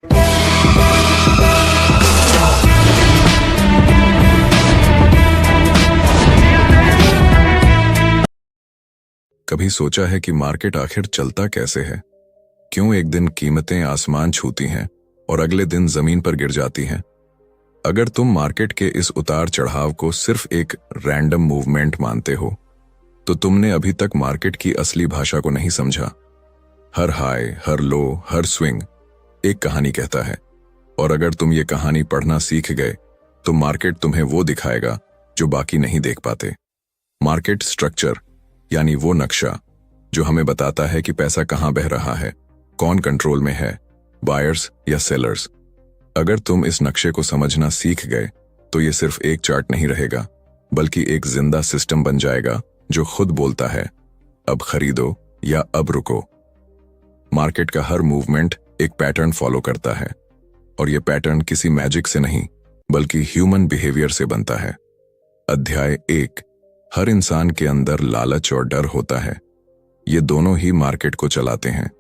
कभी सोचा है कि मार्केट आखिर चलता कैसे है? क्यों एक दिन कीमतें आसमान छूती हैं और अगले दिन जमीन पर गिर जाती हैं? अगर तुम मार्केट के इस उतार चढ़ाव को सिर्फ एक रैंडम मूवमेंट मानते हो, तो तुमने अभी तक मार्केट की असली भाषा को नहीं समझा। हर हाई, हर लो, हर स्विंग एक कहानी कहता है, और अगर तुम ये कहानी पढ़ना सीख गए, तो मार्केट तुम्हें वो दिखाएगा जो बाकी नहीं देख पाते। मार्केट स्ट्रक्चर यानी वो नक्शा जो हमें बताता है कि पैसा कहां बह रहा है, कौन कंट्रोल में है, बायर्स या सेलर्स। अगर तुम इस नक्शे को समझना सीख गए, तो ये सिर्फ एक चार्ट नहीं रहेगा, बल्कि एक जिंदा सिस्टम बन जाएगा जो खुद बोलता है, अब खरीदो या अब रुको। मार्केट का हर मूवमेंट एक पैटर्न फॉलो करता है, और ये पैटर्न किसी मैजिक से नहीं, बल्कि ह्यूमन बिहेवियर से बनता है। अध्याय 1, हर इंसान के अंदर लालच और डर होता है। ये दोनों ही मार्केट को चलाते हैं।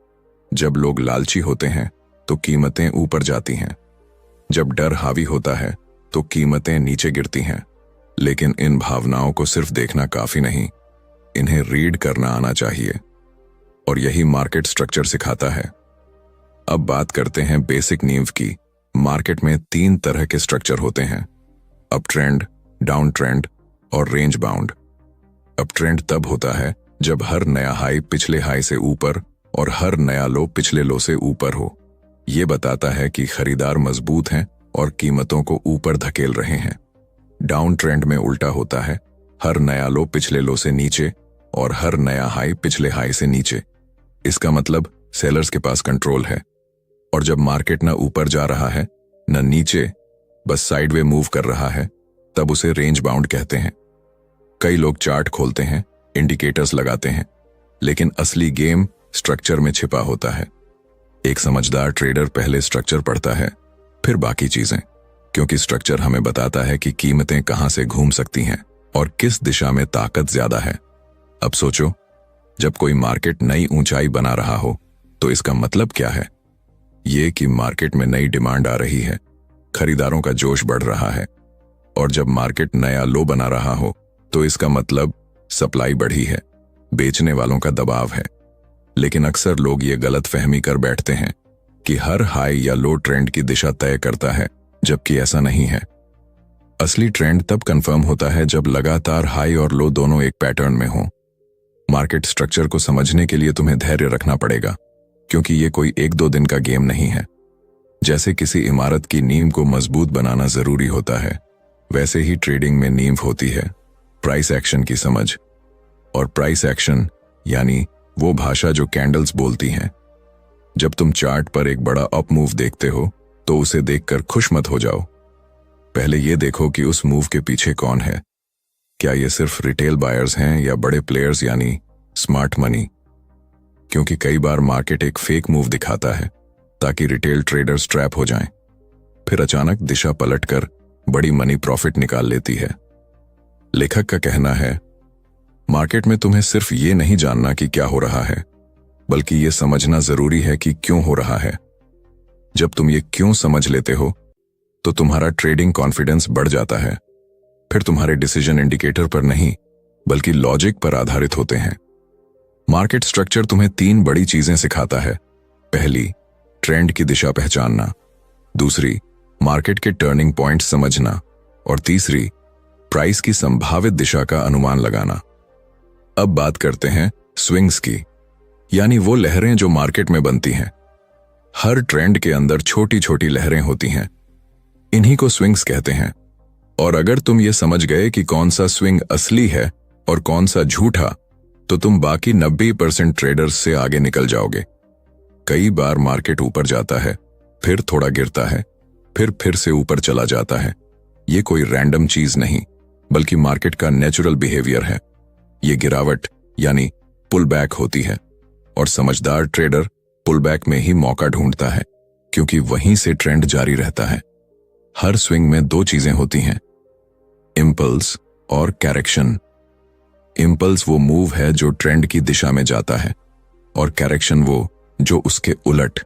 जब लोग लालची होते हैं तो कीमतें ऊपर जाती हैं, जब डर हावी होता है तो कीमतें नीचे गिरती हैं। लेकिन इन भावनाओं को सिर्फ देखना काफी नहीं, इन्हें रीड करना आना चाहिए, और यही मार्केट स्ट्रक्चर सिखाता है। अब बात करते हैं बेसिक नींव की। मार्केट में 3 तरह के स्ट्रक्चर होते हैं: अप ट्रेंड, डाउन ट्रेंड और रेंज बाउंड। अप ट्रेंड तब होता है जब हर नया हाई पिछले हाई से ऊपर और हर नया लो पिछले लो से ऊपर हो। ये बताता है कि खरीदार मजबूत हैं और कीमतों को ऊपर धकेल रहे हैं। डाउन ट्रेंड में उल्टा होता है, हर नया लो पिछले लो से नीचे और हर नया हाई पिछले हाई से नीचे। इसका मतलब सेलर्स के पास कंट्रोल है, और जब मार्केट न ऊपर जा रहा है न नीचे, बस साइडवे मूव कर रहा है, तब उसे रेंज बाउंड कहते हैं। कई लोग चार्ट खोलते हैं, इंडिकेटर्स लगाते हैं, लेकिन असली गेम स्ट्रक्चर में छिपा होता है। एक समझदार ट्रेडर पहले स्ट्रक्चर पढ़ता है, फिर बाकी चीजें, क्योंकि स्ट्रक्चर हमें बताता है कि कीमतें कहां से घूम सकती हैं और किस दिशा में ताकत ज्यादा है। अब सोचो, जब कोई मार्केट नई ऊंचाई बना रहा हो, तो इसका मतलब क्या है? ये कि मार्केट में नई डिमांड आ रही है, खरीदारों का जोश बढ़ रहा है। और जब मार्केट नया लो बना रहा हो, तो इसका मतलब सप्लाई बढ़ी है, बेचने वालों का दबाव है। लेकिन अक्सर लोग ये गलत फहमी कर बैठते हैं कि हर हाई या लो ट्रेंड की दिशा तय करता है, जबकि ऐसा नहीं है। असली ट्रेंड तब कंफर्म होता है जब लगातार हाई और लो दोनों एक पैटर्न में हों। मार्केट स्ट्रक्चर को समझने के लिए तुम्हें धैर्य रखना पड़ेगा, क्योंकि ये कोई 1-2 दिन का गेम नहीं है। जैसे किसी इमारत की नींव को मजबूत बनाना जरूरी होता है, वैसे ही ट्रेडिंग में नींव होती है प्राइस एक्शन की समझ। और प्राइस एक्शन यानी वो भाषा जो कैंडल्स बोलती हैं। जब तुम चार्ट पर एक बड़ा अप मूव देखते हो, तो उसे देखकर खुश मत हो जाओ। पहले ये देखो कि उस मूव के पीछे कौन है। क्या ये सिर्फ रिटेल बायर्स हैं या बड़े प्लेयर्स यानी स्मार्ट मनी? क्योंकि कई बार मार्केट एक फेक मूव दिखाता है ताकि रिटेल ट्रेडर्स ट्रैप हो जाएं, फिर अचानक दिशा पलटकर बड़ी मनी प्रॉफिट निकाल लेती है। लेखक का कहना है, मार्केट में तुम्हें सिर्फ ये नहीं जानना कि क्या हो रहा है, बल्कि ये समझना जरूरी है कि क्यों हो रहा है। जब तुम ये क्यों समझ लेते हो, तो तुम्हारा ट्रेडिंग कॉन्फिडेंस बढ़ जाता है। फिर तुम्हारे डिसीजन इंडिकेटर पर नहीं, बल्कि लॉजिक पर आधारित होते हैं। मार्केट स्ट्रक्चर तुम्हें 3 बड़ी चीजें सिखाता है। पहली, ट्रेंड की दिशा पहचानना। दूसरी, मार्केट के टर्निंग पॉइंट समझना। और तीसरी, प्राइस की संभावित दिशा का अनुमान लगाना। अब बात करते हैं स्विंग्स की, यानी वो लहरें जो मार्केट में बनती हैं। हर ट्रेंड के अंदर छोटी छोटी लहरें होती हैं, इन्हीं को स्विंग्स कहते हैं। और अगर तुम ये समझ गए कि कौन सा स्विंग असली है और कौन सा झूठा, तो तुम बाकी 90% ट्रेडर्स से आगे निकल जाओगे। कई बार मार्केट ऊपर जाता है, फिर थोड़ा गिरता है, फिर से ऊपर चला जाता है। ये कोई रैंडम चीज नहीं, बल्कि मार्केट का नेचुरल बिहेवियर है। ये गिरावट यानी पुल बैक होती है, और समझदार ट्रेडर पुल बैक में ही मौका ढूंढता है, क्योंकि वहीं से ट्रेंड जारी रहता है। हर स्विंग में 2 चीजें होती हैं, इंपल्स और करेक्शन। इंपल्स वो मूव है जो ट्रेंड की दिशा में जाता है, और करेक्शन वो जो उसके उलट।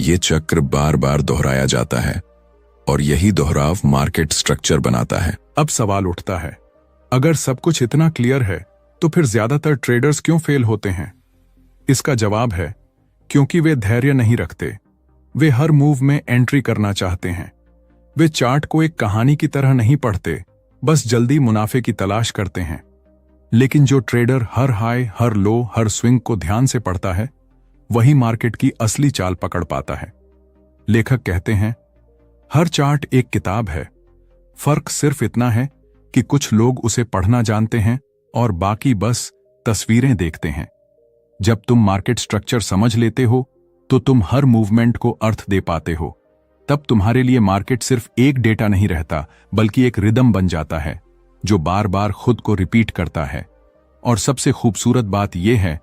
ये चक्र बार बार दोहराया जाता है और यही दोहराव मार्केट स्ट्रक्चर बनाता है। अब सवाल उठता है, अगर सब कुछ इतना क्लियर है तो फिर ज्यादातर ट्रेडर्स क्यों फेल होते हैं? इसका जवाब है, क्योंकि वे धैर्य नहीं रखते। वे हर मूव में एंट्री करना चाहते हैं। वे चार्ट को एक कहानी की तरह नहीं पढ़ते, बस जल्दी मुनाफे की तलाश करते हैं। लेकिन जो ट्रेडर हर हाई, हर लो, हर स्विंग को ध्यान से पढ़ता है, वही मार्केट की असली चाल पकड़ पाता है। लेखक कहते हैं, हर चार्ट एक किताब है, फर्क सिर्फ इतना है कि कुछ लोग उसे पढ़ना जानते हैं और बाकी बस तस्वीरें देखते हैं। जब तुम मार्केट स्ट्रक्चर समझ लेते हो तो तुम हर मूवमेंट को अर्थ दे पाते हो। तब तुम्हारे लिए मार्केट सिर्फ एक डेटा नहीं रहता, बल्कि एक रिदम बन जाता है जो बार बार खुद को रिपीट करता है। और सबसे खूबसूरत बात यह है,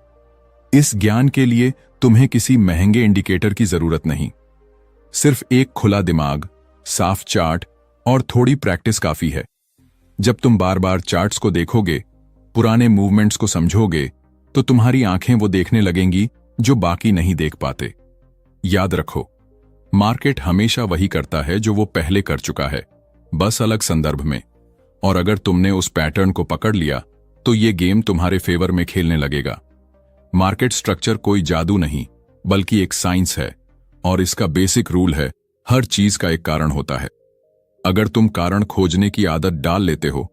इस ज्ञान के लिए तुम्हें किसी महंगे इंडिकेटर की जरूरत नहीं। सिर्फ एक खुला दिमाग, साफ चार्ट और थोड़ी प्रैक्टिस काफी है। जब तुम बार बार चार्ट्स को देखोगे, पुराने मूवमेंट्स को समझोगे, तो तुम्हारी आंखें वो देखने लगेंगी जो बाकी नहीं देख पाते। याद रखो, मार्केट हमेशा वही करता है जो वो पहले कर चुका है, बस अलग संदर्भ में। और अगर तुमने उस पैटर्न को पकड़ लिया तो ये गेम तुम्हारे फेवर में खेलने लगेगा। मार्केट स्ट्रक्चर कोई जादू नहीं, बल्कि एक साइंस है, और इसका बेसिक रूल है, हर चीज का एक कारण होता है। अगर तुम कारण खोजने की आदत डाल लेते हो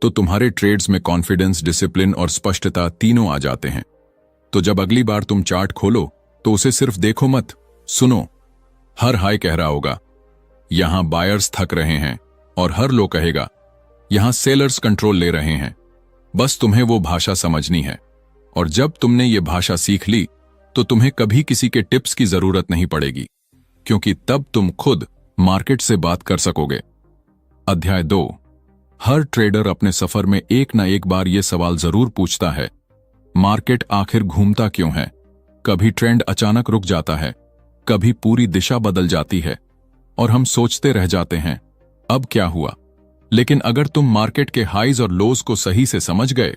तो तुम्हारे ट्रेड्स में कॉन्फिडेंस, डिसिप्लिन और स्पष्टता तीनों आ जाते हैं। तो जब अगली बार तुम चार्ट खोलो तो उसे सिर्फ देखो मत, सुनो। हर हाई कह रहा होगा, यहां बायर्स थक रहे हैं, और हर लो कहेगा, यहां सेलर्स कंट्रोल ले रहे हैं। बस तुम्हें वो भाषा समझनी है, और जब तुमने ये भाषा सीख ली तो तुम्हें कभी किसी के टिप्स की जरूरत नहीं पड़ेगी, क्योंकि तब तुम खुद मार्केट से बात कर सकोगे। अध्याय 2। हर ट्रेडर अपने सफर में एक ना एक बार यह सवाल जरूर पूछता है, मार्केट आखिर घूमता क्यों है? कभी ट्रेंड अचानक रुक जाता है, कभी पूरी दिशा बदल जाती है, और हम सोचते रह जाते हैं, अब क्या हुआ? लेकिन अगर तुम मार्केट के हाईज और लोज को सही से समझ गए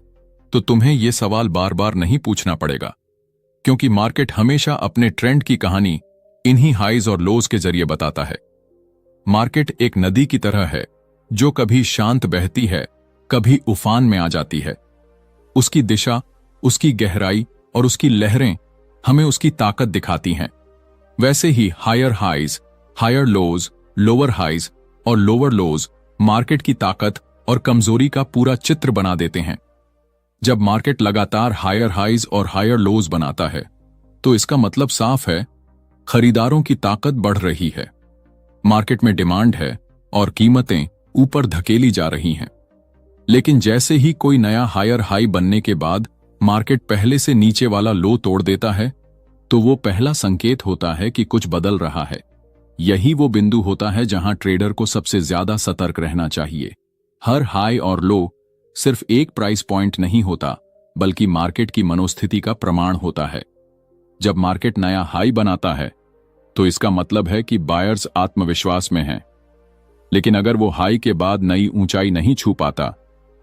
तो तुम्हें यह सवाल बार बार नहीं पूछना पड़ेगा, क्योंकि मार्केट हमेशा अपने ट्रेंड की कहानी इन्हीं हाईज और लोज के जरिए बताता है। मार्केट एक नदी की तरह है जो कभी शांत बहती है, कभी उफान में आ जाती है। उसकी दिशा, उसकी गहराई और उसकी लहरें हमें उसकी ताकत दिखाती हैं। वैसे ही higher highs, higher lows, lower highs और लोअर लोज मार्केट की ताकत और कमजोरी का पूरा चित्र बना देते हैं। जब मार्केट लगातार हायर हाईज और हायर लोज बनाता है तो इसका मतलब साफ है, खरीदारों की ताकत बढ़ रही है, मार्केट में डिमांड है और कीमतें ऊपर धकेली जा रही हैं। लेकिन जैसे ही कोई नया हायर हाई बनने के बाद मार्केट पहले से नीचे वाला लो तोड़ देता है, तो वो पहला संकेत होता है कि कुछ बदल रहा है। यही वो बिंदु होता है जहां ट्रेडर को सबसे ज्यादा सतर्क रहना चाहिए। हर हाई और लो सिर्फ एक प्राइस पॉइंट नहीं होता, बल्कि मार्केट की मनोस्थिति का प्रमाण होता है। जब मार्केट नया हाई बनाता है तो इसका मतलब है कि बायर्स आत्मविश्वास में हैं। लेकिन अगर वो हाई के बाद नई ऊंचाई नहीं छू पाता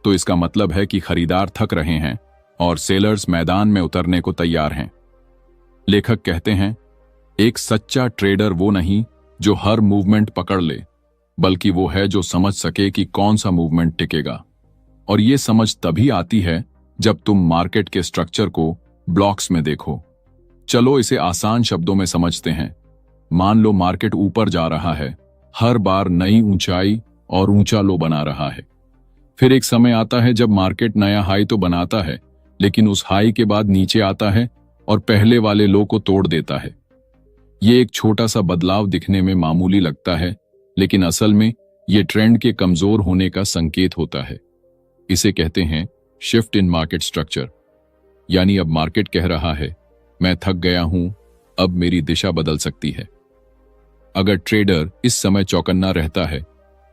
तो इसका मतलब है कि खरीदार थक रहे हैं और सेलर्स मैदान में उतरने को तैयार हैं। लेखक कहते हैं, एक सच्चा ट्रेडर वो नहीं जो हर मूवमेंट पकड़ ले, बल्कि वो है जो समझ सके कि कौन सा मूवमेंट टिकेगा। और ये समझ तभी आती है जब तुम मार्केट के स्ट्रक्चर को ब्लॉक्स में देखो। चलो इसे आसान शब्दों में समझते हैं। मान लो मार्केट ऊपर जा रहा है, हर बार नई ऊंचाई और ऊंचा लो बना रहा है। फिर एक समय आता है जब मार्केट नया हाई तो बनाता है, लेकिन उस हाई के बाद नीचे आता है और पहले वाले लो को तोड़ देता है। ये एक छोटा सा बदलाव दिखने में मामूली लगता है, लेकिन असल में ये ट्रेंड के कमजोर होने का संकेत होता है। इसे कहते हैं शिफ्ट इन मार्केट स्ट्रक्चर। यानी अब मार्केट कह रहा है, मैं थक गया हूं, अब मेरी दिशा बदल सकती है। अगर ट्रेडर इस समय चौकन्ना रहता है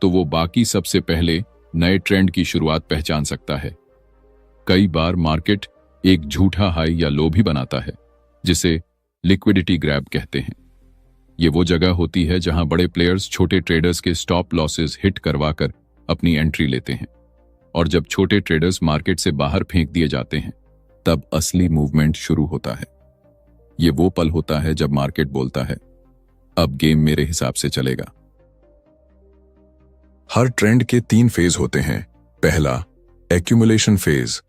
तो वो बाकी सबसे पहले नए ट्रेंड की शुरुआत पहचान सकता है। कई बार मार्केट एक झूठा हाई या लो भी बनाता है, जिसे लिक्विडिटी ग्रैब कहते हैं। ये वो जगह होती है जहां बड़े प्लेयर्स छोटे ट्रेडर्स के स्टॉप लॉसेस हिट करवाकर अपनी एंट्री लेते हैं, और जब छोटे ट्रेडर्स मार्केट से बाहर फेंक दिए जाते हैं तब असली मूवमेंट शुरू होता है। ये वो पल होता है जब मार्केट बोलता है, अब गेम मेरे हिसाब से चलेगा। हर ट्रेंड के 3 फेज होते हैं। पहला, एक्यूमुलेशन फेज,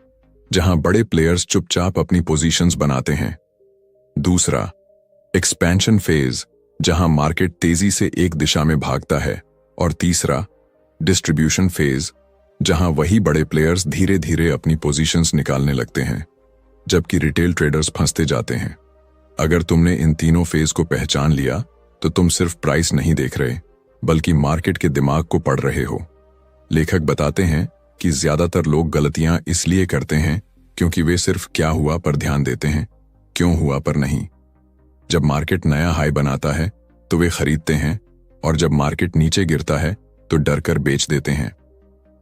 जहां बड़े प्लेयर्स चुपचाप अपनी पोजीशंस बनाते हैं। दूसरा, एक्सपेंशन फेज, जहां मार्केट तेजी से एक दिशा में भागता है। और तीसरा, डिस्ट्रीब्यूशन फेज, जहां वही बड़े प्लेयर्स धीरे धीरे अपनी पोजीशंस निकालने लगते हैं, जबकि रिटेल ट्रेडर्स फंसते जाते हैं। अगर तुमने इन तीनों फेज को पहचान लिया तो तुम सिर्फ प्राइस नहीं देख रहे, बल्कि मार्केट के दिमाग को पढ़ रहे हो। लेखक बताते हैं कि ज्यादातर लोग गलतियां इसलिए करते हैं क्योंकि वे सिर्फ क्या हुआ पर ध्यान देते हैं, क्यों हुआ पर नहीं। जब मार्केट नया हाई बनाता है तो वे खरीदते हैं, और जब मार्केट नीचे गिरता है तो डर कर बेच देते हैं।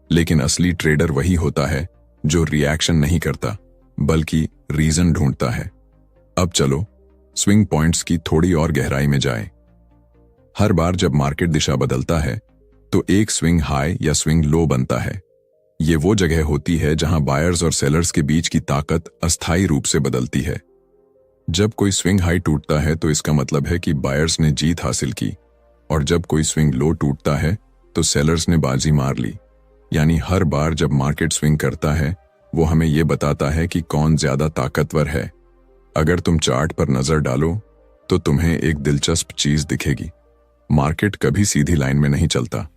लेकिन असली ट्रेडर वही होता है जो रिएक्शन नहीं करता, बल्कि रीजन ढूंढता है। अब चलो स्विंग पॉइंट्स की थोड़ी और गहराई में जाएं। हर बार जब मार्केट दिशा बदलता है तो एक स्विंग हाई या स्विंग लो बनता है। ये वो जगह होती है जहां बायर्स और सेलर्स के बीच की ताकत अस्थायी रूप से बदलती है। जब कोई स्विंग हाई टूटता है तो इसका मतलब है कि बायर्स ने जीत हासिल की, और जब कोई स्विंग लो टूटता है तो सेलर्स ने बाजी मार ली। यानी हर बार जब मार्केट स्विंग करता है वो हमें यह बताता है कि कौन ज्यादा ताकतवर है। अगर तुम चार्ट पर नजर डालो तो तुम्हें एक दिलचस्प चीज दिखेगी। मार्केट कभी सीधी लाइन में नहीं चलता,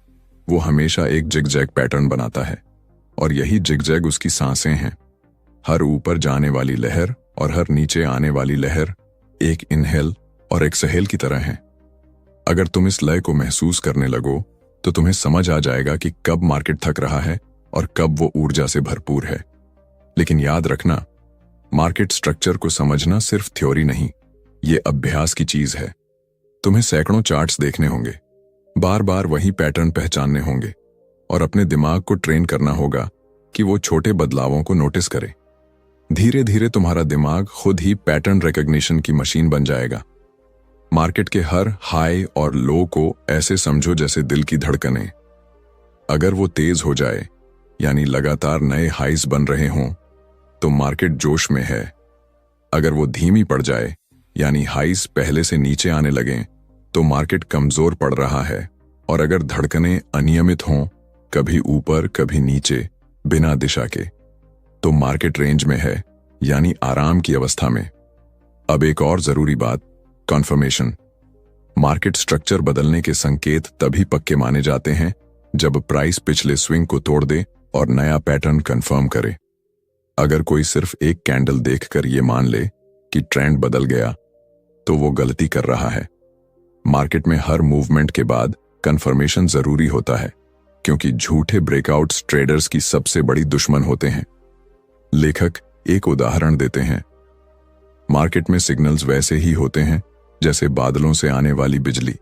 वो हमेशा एक जिगजैग पैटर्न बनाता है, और यही जिगजैग उसकी सांसें हैं। हर ऊपर जाने वाली लहर और हर नीचे आने वाली लहर एक इनहेल और एक सहेल की तरह है। अगर तुम इस लय को महसूस करने लगो तो तुम्हें समझ आ जाएगा कि कब मार्केट थक रहा है और कब वो ऊर्जा से भरपूर है। लेकिन याद रखना, मार्केट स्ट्रक्चर को समझना सिर्फ थ्योरी नहीं, ये अभ्यास की चीज है। तुम्हें सैकड़ों चार्ट्स देखने होंगे, बार बार वही पैटर्न पहचानने होंगे, और अपने दिमाग को ट्रेन करना होगा कि वो छोटे बदलावों को नोटिस करे। धीरे धीरे तुम्हारा दिमाग खुद ही पैटर्न रिकॉग्निशन की मशीन बन जाएगा। मार्केट के हर हाई और लो को ऐसे समझो जैसे दिल की धड़कनें। अगर वो तेज हो जाए, यानी लगातार नए हाइज बन रहे हों, तो मार्केट जोश में है। अगर वो धीमी पड़ जाए, यानी हाइज पहले से नीचे आने लगें, तो मार्केट कमजोर पड़ रहा है। और अगर धड़कनें अनियमित हों, कभी ऊपर कभी नीचे, बिना दिशा के, तो मार्केट रेंज में है, यानी आराम की अवस्था में। अब एक और जरूरी बात, कन्फर्मेशन। मार्केट स्ट्रक्चर बदलने के संकेत तभी पक्के माने जाते हैं जब प्राइस पिछले स्विंग को तोड़ दे और नया पैटर्न कंफर्म करे। अगर कोई सिर्फ एक कैंडल देखकर यह मान ले कि ट्रेंड बदल गया, तो वो गलती कर रहा है। मार्केट में हर मूवमेंट के बाद कंफर्मेशन जरूरी होता है, क्योंकि झूठे ब्रेकआउट्स ट्रेडर्स की सबसे बड़ी दुश्मन होते हैं। लेखक एक उदाहरण देते हैं। मार्केट में सिग्नल्स वैसे ही होते हैं जैसे बादलों से आने वाली बिजली।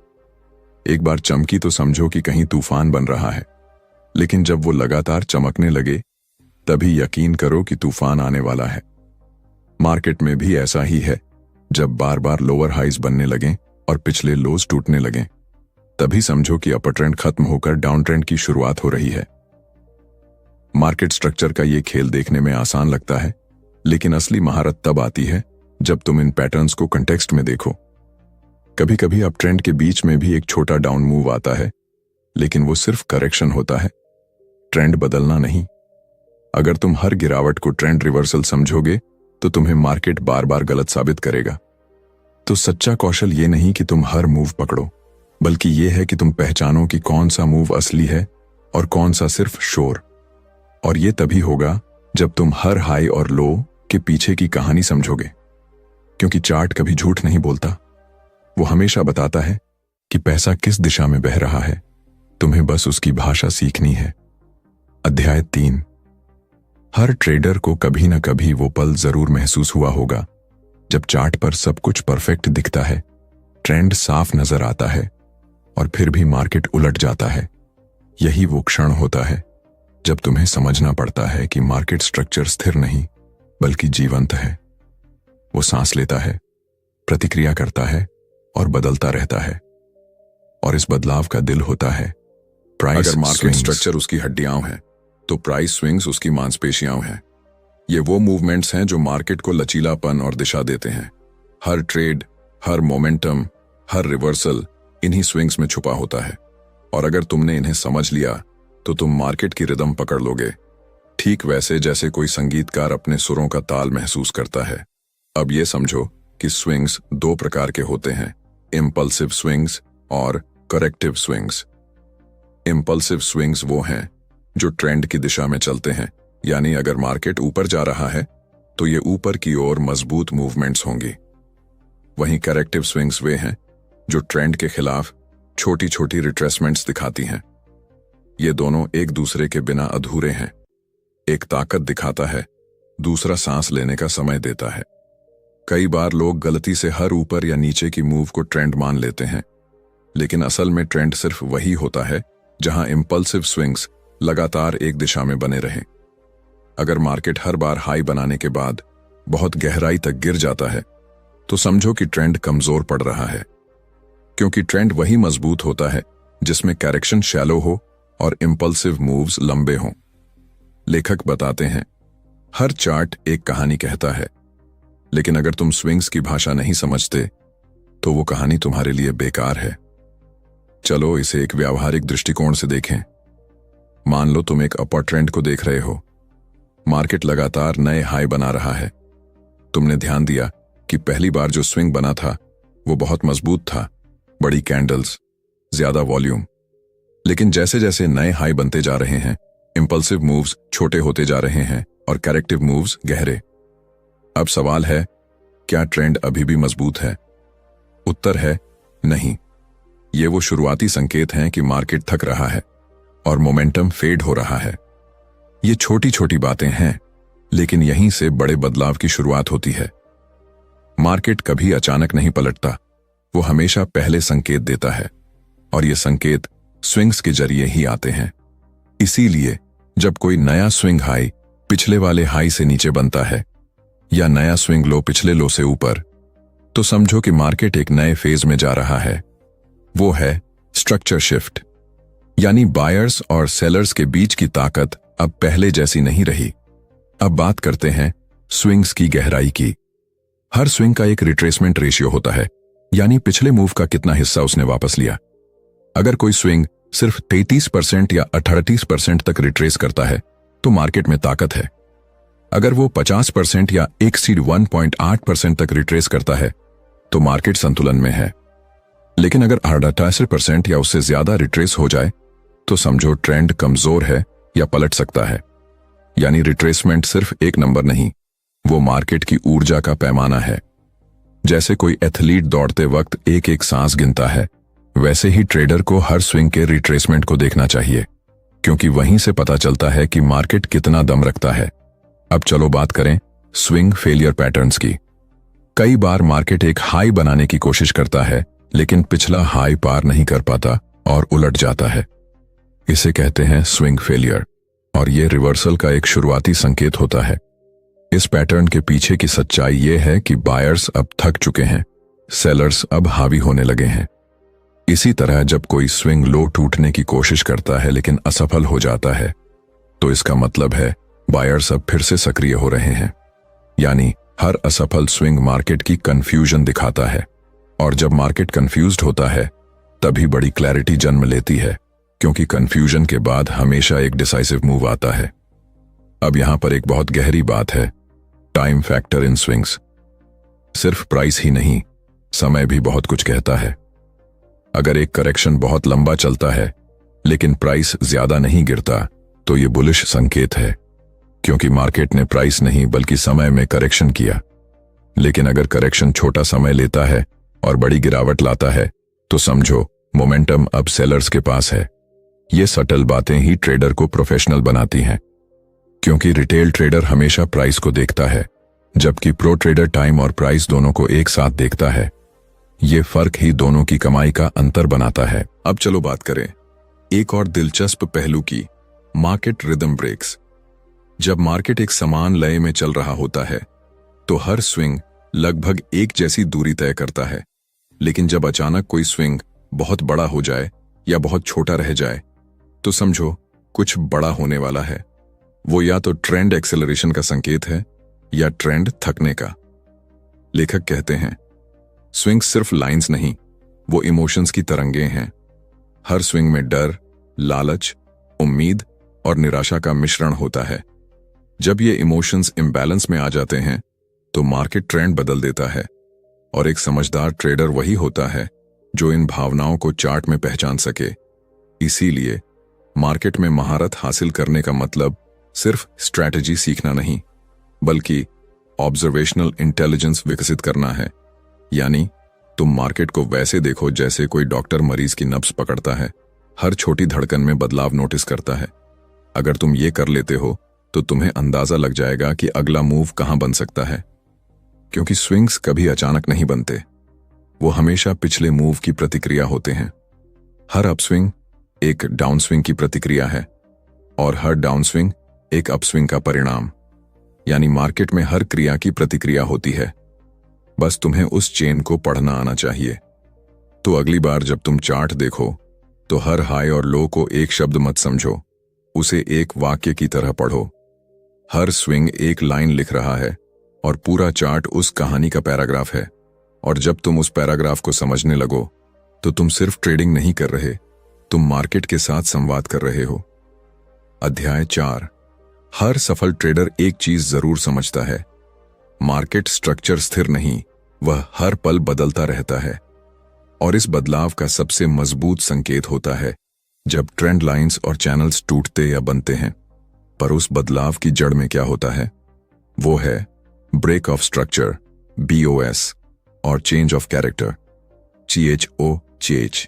एक बार चमकी तो समझो कि कहीं तूफान बन रहा है, लेकिन जब वो लगातार चमकने लगे, तभी यकीन करो कि तूफान आने वाला है। मार्केट में भी ऐसा ही है। जब बार बार लोअर हाइज बनने लगें और पिछले लोज टूटने लगें, तभी समझो कि अपर ट्रेंड खत्म होकर डाउन ट्रेंड की शुरुआत हो रही है। मार्केट स्ट्रक्चर का ये खेल देखने में आसान लगता है, लेकिन असली महारत तब आती है जब तुम इन पैटर्न्स को कंटेक्स्ट में देखो। कभी कभी अप ट्रेंड के बीच में भी एक छोटा डाउन मूव आता है, लेकिन वो सिर्फ करेक्शन होता है, ट्रेंड बदलना नहीं। अगर तुम हर गिरावट को ट्रेंड रिवर्सल समझोगे तो तुम्हें मार्केट बार बार गलत साबित करेगा। तो सच्चा कौशल ये नहीं कि तुम हर मूव पकड़ो, बल्कि यह है कि तुम पहचानो कि कौन सा मूव असली है और कौन सा सिर्फ शोर। और ये तभी होगा जब तुम हर हाई और लो के पीछे की कहानी समझोगे, क्योंकि चार्ट कभी झूठ नहीं बोलता। वो हमेशा बताता है कि पैसा किस दिशा में बह रहा है, तुम्हें बस उसकी भाषा सीखनी है। अध्याय 3। हर ट्रेडर को कभी न कभी वो पल जरूर महसूस हुआ होगा जब चार्ट पर सब कुछ परफेक्ट दिखता है, ट्रेंड साफ नजर आता है, और फिर भी मार्केट उलट जाता है। यही वो क्षण होता है जब तुम्हें समझना पड़ता है कि मार्केट स्ट्रक्चर स्थिर नहीं बल्कि जीवंत है। वो सांस लेता है, प्रतिक्रिया करता है और बदलता रहता है, और इस बदलाव का दिल होता है प्राइस। अगर मार्केट स्ट्रक्चर उसकी हड्डियां हैं तो प्राइस स्विंग्स उसकी मांसपेशियां हैं। ये वो मूवमेंट्स हैं जो मार्केट को लचीलापन और दिशा देते हैं। हर ट्रेड, हर मोमेंटम, हर रिवर्सल इन्हीं स्विंग्स में छुपा होता है, और अगर तुमने इन्हें समझ लिया तो तुम मार्केट की रिदम पकड़ लोगे, ठीक वैसे जैसे कोई संगीतकार अपने सुरों का ताल महसूस करता है। अब ये समझो कि स्विंग्स दो प्रकार के होते हैं, इम्पल्सिव स्विंग्स और करेक्टिव स्विंग्स। इम्पल्सिव स्विंग्स वो हैं जो ट्रेंड की दिशा में चलते हैं, यानी अगर मार्केट ऊपर जा रहा है तो ये ऊपर की ओर मजबूत मूवमेंट्स होंगी। वहीं करेक्टिव स्विंग्स वे हैं जो ट्रेंड के खिलाफ छोटी छोटी रिट्रेसमेंट्स दिखाती हैं। ये दोनों एक दूसरे के बिना अधूरे हैं। एक ताकत दिखाता है, दूसरा सांस लेने का समय देता है। कई बार लोग गलती से हर ऊपर या नीचे की मूव को ट्रेंड मान लेते हैं, लेकिन असल में ट्रेंड सिर्फ वही होता है जहां इंपल्सिव स्विंग्स लगातार एक दिशा में बने रहें। अगर मार्केट हर बार हाई बनाने के बाद बहुत गहराई तक गिर जाता है तो समझो कि ट्रेंड कमजोर पड़ रहा है, क्योंकि ट्रेंड वही मजबूत होता है जिसमें करेक्शन शैलो हो और इंपल्सिव मूव्स लंबे हों। लेखक बताते हैं, हर चार्ट एक कहानी कहता है, लेकिन अगर तुम स्विंग्स की भाषा नहीं समझते तो वो कहानी तुम्हारे लिए बेकार है। चलो इसे एक व्यावहारिक दृष्टिकोण से देखें। मान लो तुम एक अपर ट्रेंड को देख रहे हो। मार्केट लगातार नए हाई बना रहा है। तुमने ध्यान दिया कि पहली बार जो स्विंग बना था वो बहुत मजबूत था, बड़ी कैंडल्स, ज्यादा वॉल्यूम। लेकिन जैसे जैसे नए हाई बनते जा रहे हैं, इंपल्सिव मूव्स छोटे होते जा रहे हैं और करेक्टिव मूव्स गहरे। अब सवाल है, क्या ट्रेंड अभी भी मजबूत है? उत्तर है नहीं। ये वो शुरुआती संकेत हैं कि मार्केट थक रहा है और मोमेंटम फेड हो रहा है। ये छोटी छोटी बातें हैं, लेकिन यहीं से बड़े बदलाव की शुरुआत होती है। मार्केट कभी अचानक नहीं पलटता, वो हमेशा पहले संकेत देता है, और ये संकेत स्विंग्स के जरिए ही आते हैं। इसीलिए जब कोई नया स्विंग हाई पिछले वाले हाई से नीचे बनता है या नया स्विंग लो पिछले लो से ऊपर, तो समझो कि मार्केट एक नए फेज में जा रहा है। वो है स्ट्रक्चर शिफ्ट, यानी बायर्स और सेलर्स के बीच की ताकत अब पहले जैसी नहीं रही। अब बात करते हैं स्विंग्स की गहराई की। हर स्विंग का एक रिट्रेसमेंट रेशियो होता है, यानी पिछले मूव का कितना हिस्सा उसने वापस लिया। अगर कोई स्विंग सिर्फ 33% या 38% तक रिट्रेस करता है तो मार्केट में ताकत है। अगर वो 50% या एक्सीड 1.8% तक रिट्रेस करता है तो मार्केट संतुलन में है। लेकिन अगर 88% या उससे ज्यादा रिट्रेस हो जाए तो समझो ट्रेंड कमजोर है या पलट सकता है। यानी रिट्रेसमेंट सिर्फ एक नंबर नहीं, वो मार्केट की ऊर्जा का पैमाना है। जैसे कोई एथलीट दौड़ते वक्त एक एक सांस गिनता है, वैसे ही ट्रेडर को हर स्विंग के रिट्रेसमेंट को देखना चाहिए, क्योंकि वहीं से पता चलता है कि मार्केट कितना दम रखता है। अब चलो बात करें स्विंग फेलियर पैटर्न्स की। कई बार मार्केट एक हाई बनाने की कोशिश करता है, लेकिन पिछला हाई पार नहीं कर पाता और उलट जाता है। इसे कहते हैं स्विंग फेलियर, और ये रिवर्सल का एक शुरुआती संकेत होता है। इस पैटर्न के पीछे की सच्चाई ये है कि बायर्स अब थक चुके हैं, सेलर्स अब हावी होने लगे हैं। इसी तरह जब कोई स्विंग लो टूटने की कोशिश करता है लेकिन असफल हो जाता है, तो इसका मतलब है बायर्स अब फिर से सक्रिय हो रहे हैं। यानी हर असफल स्विंग मार्केट की कंफ्यूजन दिखाता है, और जब मार्केट कंफ्यूज्ड होता है तभी बड़ी क्लैरिटी जन्म लेती है, क्योंकि कंफ्यूजन के बाद हमेशा एक डिसाइसिव मूव आता है। अब यहां पर एक बहुत गहरी बात है, टाइम फैक्टर इन स्विंग्स। सिर्फ प्राइस ही नहीं, समय भी बहुत कुछ कहता है। अगर एक करेक्शन बहुत लंबा चलता है लेकिन प्राइस ज्यादा नहीं गिरता तो ये बुलिश संकेत है, क्योंकि मार्केट ने प्राइस नहीं बल्कि समय में करेक्शन किया। लेकिन अगर करेक्शन छोटा समय लेता है और बड़ी गिरावट लाता है तो समझो मोमेंटम अब सेलर्स के पास है। ये सटल बातें ही ट्रेडर को प्रोफेशनल बनाती हैं, क्योंकि रिटेल ट्रेडर हमेशा प्राइस को देखता है, जबकि प्रो ट्रेडर टाइम और प्राइस दोनों को एक साथ देखता है। ये फर्क ही दोनों की कमाई का अंतर बनाता है। अब चलो बात करें एक और दिलचस्प पहलू की, मार्केट रिदम ब्रेक्स। जब मार्केट एक समान लय में चल रहा होता है तो हर स्विंग लगभग एक जैसी दूरी तय करता है, लेकिन जब अचानक कोई स्विंग बहुत बड़ा हो जाए या बहुत छोटा रह जाए तो समझो कुछ बड़ा होने वाला है। वो या तो ट्रेंड एक्सेलरेशन का संकेत है या ट्रेंड थकने का। लेखक कहते हैं, स्विंग्स सिर्फ लाइंस नहीं, वो इमोशंस की तरंगे हैं। हर स्विंग में डर, लालच, उम्मीद और निराशा का मिश्रण होता है। जब ये इमोशंस इम्बैलेंस में आ जाते हैं तो मार्केट ट्रेंड बदल देता है, और एक समझदार ट्रेडर वही होता है जो इन भावनाओं को चार्ट में पहचान सके। इसीलिए मार्केट में महारत हासिल करने का मतलब सिर्फ स्ट्रैटेजी सीखना नहीं, बल्कि ऑब्जर्वेशनल इंटेलिजेंस विकसित करना है। यानी तुम मार्केट को वैसे देखो जैसे कोई डॉक्टर मरीज की नब्ज पकड़ता है, हर छोटी धड़कन में बदलाव नोटिस करता है। अगर तुम ये कर लेते हो तो तुम्हें अंदाजा लग जाएगा कि अगला मूव कहां बन सकता है, क्योंकि स्विंग्स कभी अचानक नहीं बनते, वो हमेशा पिछले मूव की प्रतिक्रिया होते हैं। हर अपस्विंग एक डाउनस्विंग की प्रतिक्रिया है, और हर डाउनस्विंग एक अपस्विंग का परिणाम। यानी मार्केट में हर क्रिया की प्रतिक्रिया होती है, बस तुम्हें उस चेन को पढ़ना आना चाहिए। तो अगली बार जब तुम चार्ट देखो तो हर हाई और लो को एक शब्द मत समझो, उसे एक वाक्य की तरह पढ़ो। हर स्विंग एक लाइन लिख रहा है और पूरा चार्ट उस कहानी का पैराग्राफ है। और जब तुम उस पैराग्राफ को समझने लगो तो तुम सिर्फ ट्रेडिंग नहीं कर रहे, तुम मार्केट के साथ संवाद कर रहे हो। अध्याय 4। हर सफल ट्रेडर एक चीज जरूर समझता है, मार्केट स्ट्रक्चर स्थिर नहीं, वह हर पल बदलता रहता है। और इस बदलाव का सबसे मजबूत संकेत होता है जब ट्रेंड लाइंस और चैनल्स टूटते या बनते हैं। पर उस बदलाव की जड़ में क्या होता है? वो है ब्रेक ऑफ स्ट्रक्चर, BOS, और चेंज ऑफ कैरेक्टर, CHOCH।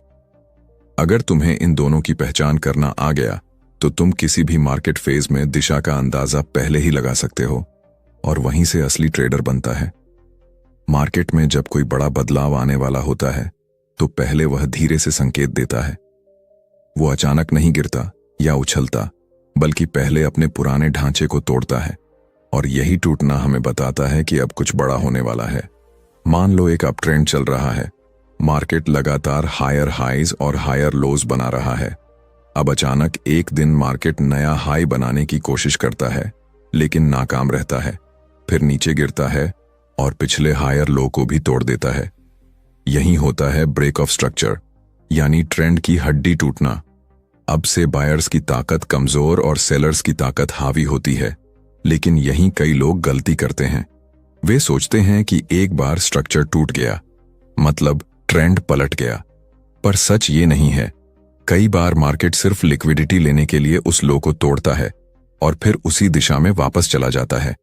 अगर तुम्हें इन दोनों की पहचान करना आ गया तो तुम किसी भी मार्केट फेज में दिशा का अंदाजा पहले ही लगा सकते हो, और वहीं से असली ट्रेडर बनता है। मार्केट में जब कोई बड़ा बदलाव आने वाला होता है तो पहले वह धीरे से संकेत देता है। वो अचानक नहीं गिरता या उछलता, बल्कि पहले अपने पुराने ढांचे को तोड़ता है, और यही टूटना हमें बताता है कि अब कुछ बड़ा होने वाला है। मान लो एक अप ट्रेंड चल रहा है, मार्केट लगातार हायर हाईज और हायर लोज बना रहा है। अब अचानक एक दिन मार्केट नया हाई बनाने की कोशिश करता है, लेकिन नाकाम रहता है, फिर नीचे गिरता है और पिछले हायर लो को भी तोड़ देता है। यही होता है ब्रेक ऑफ स्ट्रक्चर, यानी ट्रेंड की हड्डी टूटना। अब से बायर्स की ताकत कमजोर और सेलर्स की ताकत हावी होती है, लेकिन यहीं कई लोग गलती करते हैं। वे सोचते हैं कि एक बार स्ट्रक्चर टूट गया मतलब ट्रेंड पलट गया, पर सच ये नहीं है। कई बार मार्केट सिर्फ लिक्विडिटी लेने के लिए उस लो को तोड़ता है और फिर उसी दिशा में वापस चला जाता है।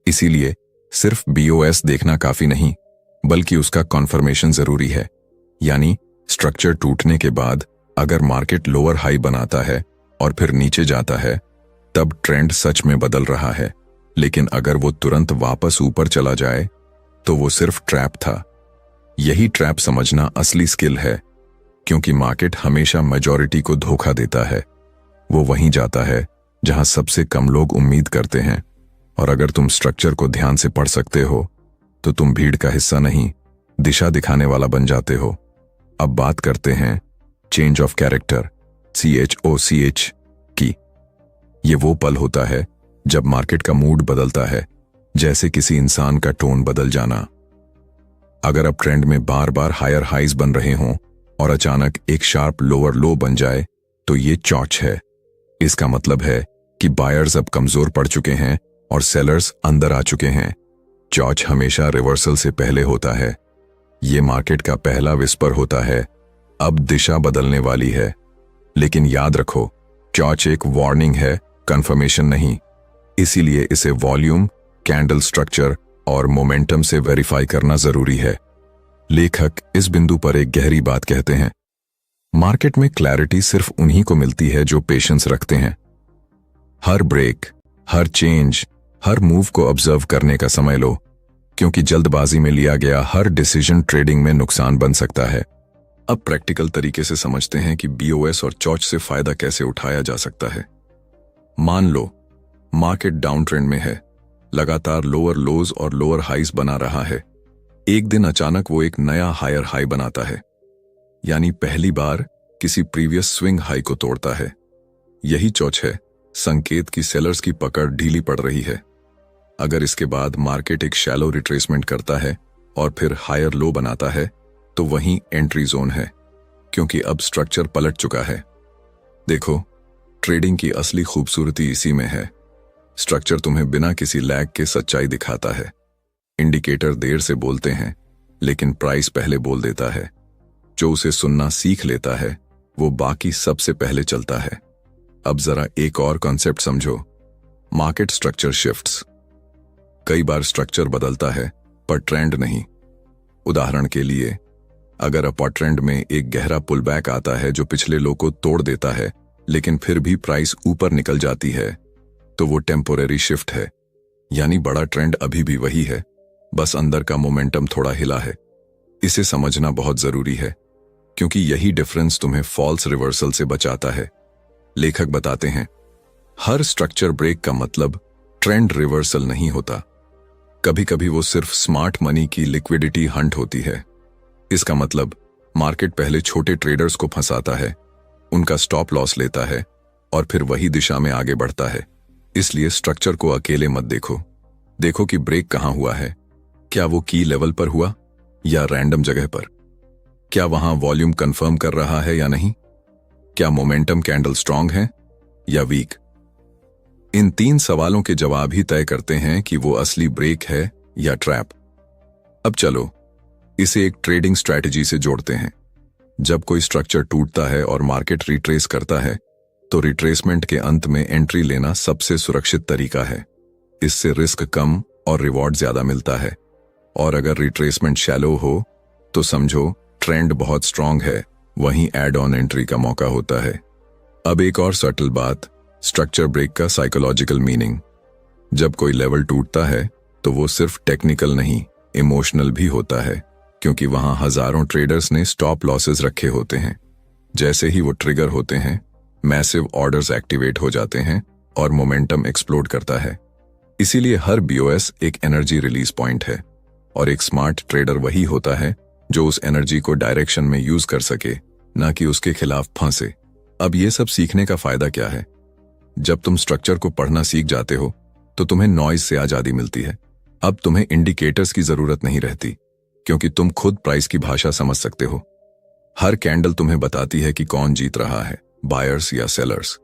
इसीलिए सिर्फ BOS देखना काफी नहीं, बल्कि उसका कॉन्फर्मेशन जरूरी है। यानी स्ट्रक्चर टूटने के बाद अगर मार्केट लोअर हाई बनाता है और फिर नीचे जाता है, तब ट्रेंड सच में बदल रहा है। लेकिन अगर वो तुरंत वापस ऊपर चला जाए तो वो सिर्फ ट्रैप था। यही ट्रैप समझना असली स्किल है, क्योंकि मार्केट हमेशा मेजॉरिटी को धोखा देता है। वो वहीं जाता है जहां सबसे कम लोग उम्मीद करते हैं, और अगर तुम स्ट्रक्चर को ध्यान से पढ़ सकते हो तो तुम भीड़ का हिस्सा नहीं, दिशा दिखाने वाला बन जाते हो। अब बात करते हैं चेंज ऑफ कैरेक्टर, CHOCH की। ये वो पल होता है जब मार्केट का मूड बदलता है, जैसे किसी इंसान का टोन बदल जाना। अगर अब ट्रेंड में बार बार हायर हाइज बन रहे हों और अचानक एक शार्प लोअर लो बन जाए तो ये चौच है। इसका मतलब है कि बायर्स अब कमजोर पड़ चुके हैं और सेलर्स अंदर आ चुके हैं। चौच हमेशा रिवर्सल से पहले होता है। ये मार्केट का पहला विस्पर होता है, अब दिशा बदलने वाली है। लेकिन याद रखो, चौच एक वार्निंग है, कंफर्मेशन नहीं। इसीलिए इसे वॉल्यूम, कैंडल स्ट्रक्चर और मोमेंटम से वेरीफाई करना जरूरी है। लेखक इस बिंदु पर एक गहरी बात कहते हैं, मार्केट में क्लैरिटी सिर्फ उन्हीं को मिलती है जो पेशेंस रखते हैं। हर ब्रेक, हर चेंज, हर मूव को ऑब्जर्व करने का समय लो, क्योंकि जल्दबाजी में लिया गया हर डिसीजन ट्रेडिंग में नुकसान बन सकता है। अब प्रैक्टिकल तरीके से समझते हैं कि BOS और चौच से फायदा कैसे उठाया जा सकता है। मान लो मार्केट डाउन ट्रेंड में है, लगातार लोअर लोज और लोअर हाइज बना रहा है। एक दिन अचानक वो एक नया हायर हाई बनाता है, यानी पहली बार किसी प्रीवियस स्विंग हाई को तोड़ता है। यही चौच है, संकेत की सेलर्स की पकड़ ढीली पड़ रही है। अगर इसके बाद मार्केट एक शैलो रिट्रेसमेंट करता है और फिर हायर लो बनाता है, तो वहीं एंट्री जोन है, क्योंकि अब स्ट्रक्चर पलट चुका है। देखो, ट्रेडिंग की असली खूबसूरती इसी में है। स्ट्रक्चर तुम्हें बिना किसी लैग के सच्चाई दिखाता है। इंडिकेटर देर से बोलते हैं, लेकिन प्राइस पहले बोल देता है। जो उसे सुनना सीख लेता है, वो बाकी सबसे पहले चलता है। अब जरा एक और कॉन्सेप्ट समझो, मार्केट स्ट्रक्चर शिफ्ट्स। कई बार स्ट्रक्चर बदलता है, पर ट्रेंड नहीं। उदाहरण के लिए, अगर अपर ट्रेंड में एक गहरा पुल बैक आता है जो पिछले लो को तोड़ देता है, लेकिन फिर भी प्राइस ऊपर निकल जाती है, तो वो टेम्पोरेरी शिफ्ट है। यानी बड़ा ट्रेंड अभी भी वही है, बस अंदर का मोमेंटम थोड़ा हिला है। इसे समझना बहुत जरूरी है, क्योंकि यही डिफरेंस तुम्हें फॉल्स रिवर्सल से बचाता है। लेखक बताते हैं, हर स्ट्रक्चर ब्रेक का मतलब ट्रेंड रिवर्सल नहीं होता। कभी कभी वो सिर्फ स्मार्ट मनी की लिक्विडिटी हंट होती है। इसका मतलब मार्केट पहले छोटे ट्रेडर्स को फंसाता है, उनका स्टॉप लॉस लेता है और फिर वही दिशा में आगे बढ़ता है। इसलिए स्ट्रक्चर को अकेले मत देखो। देखो कि ब्रेक कहां हुआ है। क्या वो की लेवल पर हुआ या रैंडम जगह पर? क्या वहां वॉल्यूम कंफर्म कर रहा है या नहीं? क्या मोमेंटम कैंडल स्ट्रांग है या वीक? इन 3 सवालों के जवाब ही तय करते हैं कि वो असली ब्रेक है या ट्रैप। अब चलो इसे एक ट्रेडिंग स्ट्रैटेजी से जोड़ते हैं। जब कोई स्ट्रक्चर टूटता है और मार्केट रिट्रेस करता है, तो रिट्रेसमेंट के अंत में एंट्री लेना सबसे सुरक्षित तरीका है। इससे रिस्क कम और रिवॉर्ड ज्यादा मिलता है। और अगर रिट्रेसमेंट शैलो हो, तो समझो ट्रेंड बहुत स्ट्रांग है, वहीं एड ऑन एंट्री का मौका होता है। अब एक और सटल बात, स्ट्रक्चर ब्रेक का साइकोलॉजिकल मीनिंग। जब कोई लेवल टूटता है, तो वो सिर्फ टेक्निकल नहीं, इमोशनल भी होता है, क्योंकि वहां हजारों ट्रेडर्स ने स्टॉप लॉसेस रखे होते हैं। जैसे ही वो ट्रिगर होते हैं, मैसिव ऑर्डर्स एक्टिवेट हो जाते हैं और मोमेंटम एक्सप्लोड करता है। इसीलिए हर बीओएस एक एनर्जी रिलीज पॉइंट है, और एक स्मार्ट ट्रेडर वही होता है जो उस एनर्जी को डायरेक्शन में यूज कर सके, ना कि उसके खिलाफ फंसे। अब ये सब सीखने का फायदा क्या है? जब तुम स्ट्रक्चर को पढ़ना सीख जाते हो, तो तुम्हें नॉइज से आजादी मिलती है। अब तुम्हें इंडिकेटर्स की जरूरत नहीं रहती, क्योंकि तुम खुद प्राइस की भाषा समझ सकते हो। हर कैंडल तुम्हें बताती है कि कौन जीत रहा है, बायर्स या सेलर्स,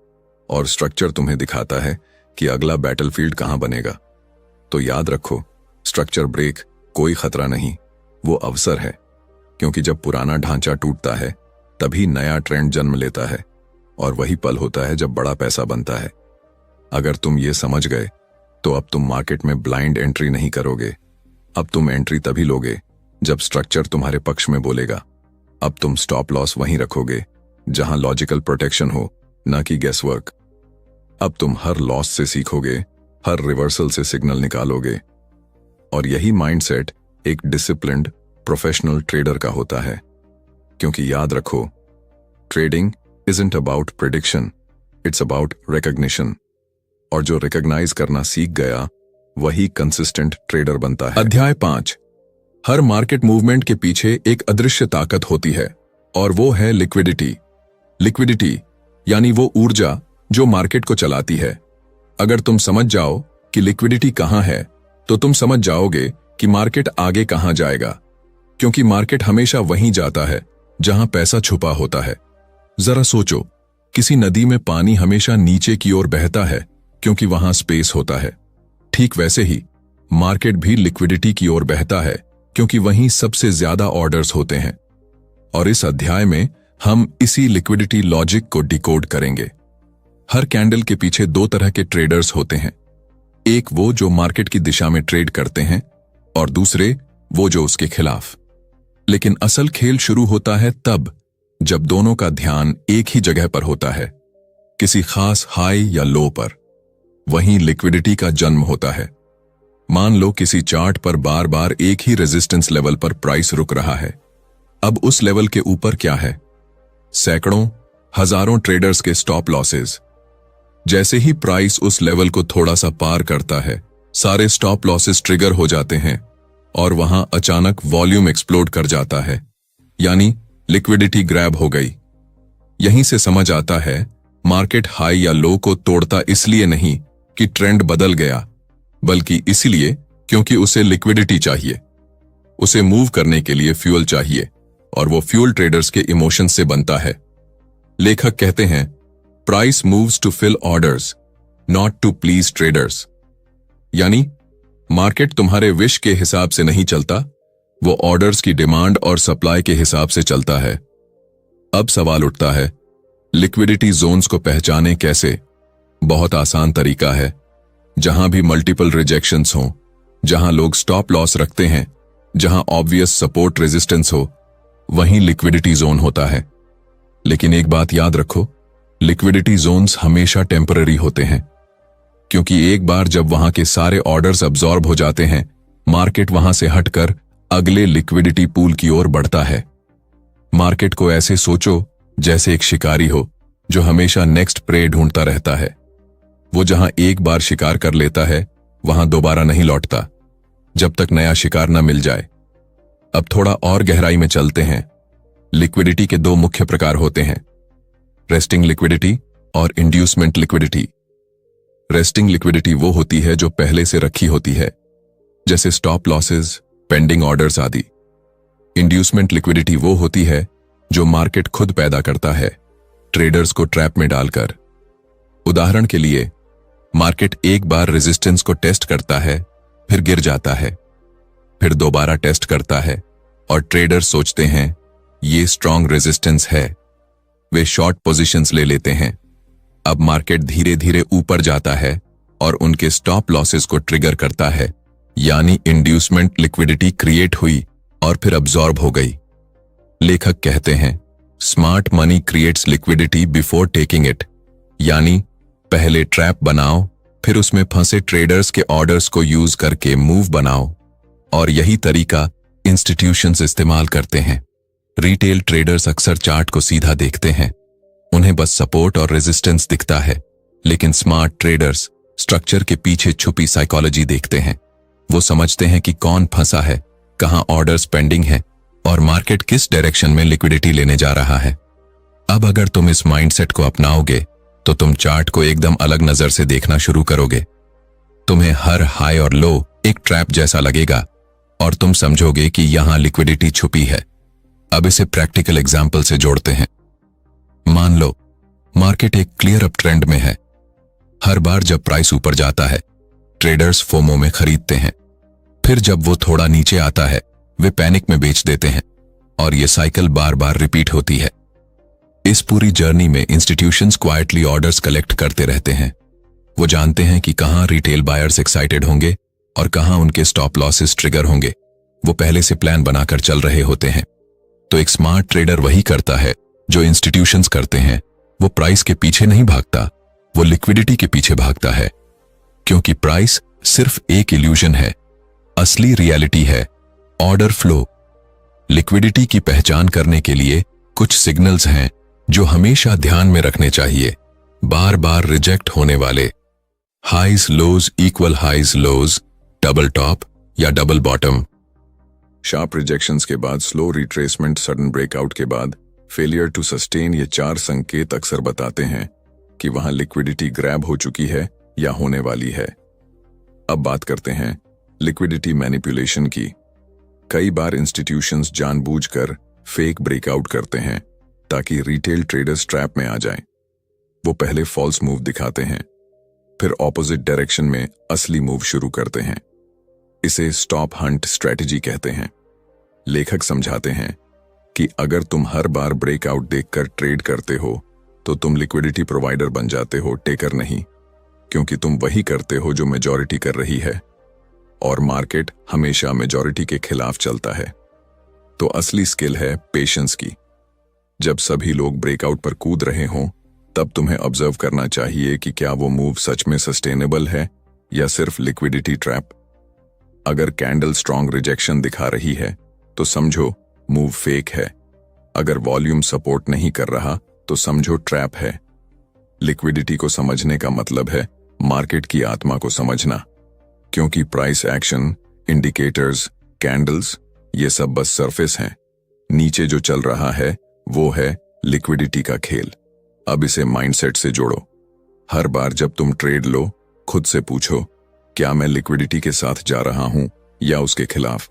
और स्ट्रक्चर तुम्हें दिखाता है कि अगला बैटलफील्ड कहां बनेगा। तो याद रखो, स्ट्रक्चर ब्रेक कोई खतरा नहीं, वो अवसर है, क्योंकि जब पुराना ढांचा टूटता है, तभी नया ट्रेंड जन्म लेता है, और वही पल होता है जब बड़ा पैसा बनता है। अगर तुम ये समझ गए, तो अब तुम मार्केट में ब्लाइंड एंट्री नहीं करोगे। अब तुम एंट्री तभी लोगे जब स्ट्रक्चर तुम्हारे पक्ष में बोलेगा। अब तुम स्टॉप लॉस वहीं रखोगे जहां लॉजिकल प्रोटेक्शन हो, न कि गेसवर्क। अब तुम हर लॉस से सीखोगे, हर रिवर्सल से सिग्नल निकालोगे, और यही माइंडसेट एक डिसिप्लिन्ड प्रोफेशनल ट्रेडर का होता है। क्योंकि याद रखो, trading isn't about prediction, it's about recognition. और जो रिकॉग्नाइज करना सीख गया, वही कंसिस्टेंट ट्रेडर बनता है। अध्याय 5। हर मार्केट मूवमेंट के पीछे एक अदृश्य ताकत होती है, और वो है लिक्विडिटी। लिक्विडिटी यानी वो ऊर्जा जो मार्केट को चलाती है। अगर तुम समझ जाओ कि लिक्विडिटी कहां है, तो तुम समझ जाओगे कि मार्केट आगे कहां जाएगा, क्योंकि मार्केट हमेशा वहीं जाता है जहां पैसा छुपा होता है। जरा सोचो, किसी नदी में पानी हमेशा नीचे की ओर बहता है क्योंकि वहां स्पेस होता है। ठीक वैसे ही मार्केट भी लिक्विडिटी की ओर बहता है, क्योंकि वहीं सबसे ज्यादा ऑर्डर्स होते हैं। और इस अध्याय में हम इसी लिक्विडिटी लॉजिक को डिकोड करेंगे। हर कैंडल के पीछे 2 तरह के ट्रेडर्स होते हैं। एक वो जो मार्केट की दिशा में ट्रेड करते हैं, और दूसरे वो जो उसके खिलाफ। लेकिन असल खेल शुरू होता है तब जब दोनों का ध्यान एक ही जगह पर होता है, किसी खास हाई या लो पर। वहीं लिक्विडिटी का जन्म होता है। मान लो किसी चार्ट पर बार बार एक ही रेजिस्टेंस लेवल पर प्राइस रुक रहा है। अब उस लेवल के ऊपर क्या है? सैकड़ों, हजारों ट्रेडर्स के स्टॉप लॉसेस। जैसे ही प्राइस उस लेवल को थोड़ा सा पार करता है, सारे स्टॉप लॉसेस ट्रिगर हो जाते हैं, और वहां अचानक वॉल्यूम एक्सप्लोड कर जाता है, यानी लिक्विडिटी ग्रैब हो गई। यहीं से समझ आता है, मार्केट हाई या लो को तोड़ता इसलिए नहीं कि ट्रेंड बदल गया, बल्कि इसलिए क्योंकि उसे लिक्विडिटी चाहिए। उसे मूव करने के लिए फ्यूल चाहिए, और वो फ्यूल ट्रेडर्स के इमोशन से बनता है। लेखक कहते हैं, price moves to fill orders, not to please traders. यानी मार्केट तुम्हारे विश के हिसाब से नहीं चलता, वो ऑर्डर्स की डिमांड और सप्लाई के हिसाब से चलता है। अब सवाल उठता है, लिक्विडिटी जोन्स को पहचाने कैसे? बहुत आसान तरीका है। जहां भी मल्टीपल रिजेक्शंस हो, जहां लोग स्टॉप लॉस रखते हैं, जहां ऑब्वियस सपोर्ट रेजिस्टेंस हो, वहीं लिक्विडिटी जोन होता है। लेकिन एक बात याद रखो, लिक्विडिटी जोन्स हमेशा टेम्पररी होते हैं, क्योंकि एक बार जब वहां के सारे ऑर्डर्स अब्जॉर्ब हो जाते हैं, मार्केट वहां से हटकर अगले लिक्विडिटी पूल की ओर बढ़ता है। मार्केट को ऐसे सोचो जैसे एक शिकारी हो जो हमेशा नेक्स्ट प्रे ढूंढता रहता है। वो जहां एक बार शिकार कर लेता है, वहां दोबारा नहीं लौटता जब तक नया शिकार न मिल जाए। अब थोड़ा और गहराई में चलते हैं। लिक्विडिटी के दो मुख्य प्रकार होते हैं, रेस्टिंग लिक्विडिटी और इंड्यूसमेंट लिक्विडिटी। रेस्टिंग लिक्विडिटी वो होती है जो पहले से रखी होती है, जैसे स्टॉप लॉसेस, पेंडिंग ऑर्डर्स आदि। इंड्यूसमेंट लिक्विडिटी वो होती है जो मार्केट खुद पैदा करता है, ट्रेडर्स को ट्रैप में डालकर। उदाहरण के लिए, मार्केट एक बार रेजिस्टेंस को टेस्ट करता है, फिर गिर जाता है, फिर दोबारा टेस्ट करता है और ट्रेडर्स सोचते हैं ये स्ट्रॉन्ग रेजिस्टेंस है। वे शॉर्ट पोजीशंस ले लेते हैं। अब मार्केट धीरे धीरे ऊपर जाता है और उनके स्टॉप लॉसेस को ट्रिगर करता है, यानी इंड्यूसमेंट लिक्विडिटी क्रिएट हुई और फिर अब्जॉर्ब हो गई। लेखक कहते हैं, smart money creates liquidity before taking it, यानी पहले ट्रैप बनाओ, फिर उसमें फंसे ट्रेडर्स के ऑर्डर्स को यूज करके मूव बनाओ। और यही तरीका इंस्टीट्यूशंस इस्तेमाल करते हैं। रिटेल ट्रेडर्स अक्सर चार्ट को सीधा देखते हैं, उन्हें बस सपोर्ट और रेजिस्टेंस दिखता है, लेकिन स्मार्ट ट्रेडर्स स्ट्रक्चर के पीछे छुपी साइकोलॉजी देखते हैं। वो समझते हैं कि कौन फंसा है, कहां ऑर्डर्स पेंडिंग है और मार्केट किस डायरेक्शन में लिक्विडिटी लेने जा रहा है। अब अगर तुम इस माइंडसेट को अपनाओगे तो तुम चार्ट को एकदम अलग नजर से देखना शुरू करोगे। तुम्हें हर हाई और लो एक ट्रैप जैसा लगेगा और तुम समझोगे कि यहां लिक्विडिटी छुपी है। अब इसे प्रैक्टिकल एग्जाम्पल से जोड़ते हैं। मान लो मार्केट एक क्लियर अप ट्रेंड में है। हर बार जब प्राइस ऊपर जाता है, ट्रेडर्स फोमो में खरीदते हैं, फिर जब वो थोड़ा नीचे आता है, वे पैनिक में बेच देते हैं और ये साइकिल बार बार रिपीट होती है। इस पूरी जर्नी में इंस्टीट्यूशंस क्वाइटली ऑर्डर्स कलेक्ट करते रहते हैं। वो जानते हैं कि कहां रिटेल बायर्स एक्साइटेड होंगे और कहां उनके स्टॉप लॉसेस ट्रिगर होंगे। वो पहले से प्लान बनाकर चल रहे होते हैं। तो एक स्मार्ट ट्रेडर वही करता है जो इंस्टीट्यूशंस करते हैं। वो प्राइस के पीछे नहीं भागता, वो लिक्विडिटी के पीछे भागता है, क्योंकि प्राइस सिर्फ एक इल्यूजन है, असली रियलिटी है ऑर्डर फ्लो। लिक्विडिटी की पहचान करने के लिए कुछ सिग्नल्स हैं जो हमेशा ध्यान में रखने चाहिए। बार बार रिजेक्ट होने वाले, हाइज लोज इक्वल हाइज लोज, डबल टॉप या डबल बॉटम। शार्प रिजेक्शंस के बाद स्लो रिट्रेसमेंट, सडन ब्रेकआउट के बाद फेलियर टू सस्टेन, ये चार संकेत अक्सर बताते हैं कि वहां लिक्विडिटी ग्रैब हो चुकी है या होने वाली है। अब बात करते हैं लिक्विडिटी मैनिपुलेशन की। कई बार इंस्टीट्यूशंस जानबूझकर फेक ब्रेकआउट करते हैं ताकि रिटेल ट्रेडर्स ट्रैप में आ जाएं। वो पहले फॉल्स मूव दिखाते हैं, फिर ऑपोजिट डायरेक्शन में असली मूव शुरू करते हैं। इसे स्टॉप हंट स्ट्रेटजी कहते हैं। लेखक समझाते हैं कि अगर तुम हर बार ब्रेकआउट देखकर ट्रेड करते हो तो तुम लिक्विडिटी प्रोवाइडर बन जाते हो, टेकर नहीं, क्योंकि तुम वही करते हो जो मेजॉरिटी कर रही है और मार्केट हमेशा मेजॉरिटी के खिलाफ चलता है। तो असली स्किल है पेशेंस की। जब सभी लोग ब्रेकआउट पर कूद रहे हों, तब तुम्हें ऑब्जर्व करना चाहिए कि क्या वो मूव सच में सस्टेनेबल है या सिर्फ लिक्विडिटी ट्रैप। अगर कैंडल स्ट्रॉन्ग रिजेक्शन दिखा रही है तो समझो मूव फेक है। अगर वॉल्यूम सपोर्ट नहीं कर रहा तो समझो ट्रैप है। लिक्विडिटी को समझने का मतलब है मार्केट की आत्मा को समझना, क्योंकि प्राइस एक्शन, इंडिकेटर्स, कैंडल्स, ये सब बस सरफेस हैं। नीचे जो चल रहा है वो है लिक्विडिटी का खेल। अब इसे माइंडसेट से जोड़ो। हर बार जब तुम ट्रेड लो, खुद से पूछो, क्या मैं लिक्विडिटी के साथ जा रहा हूं या उसके खिलाफ?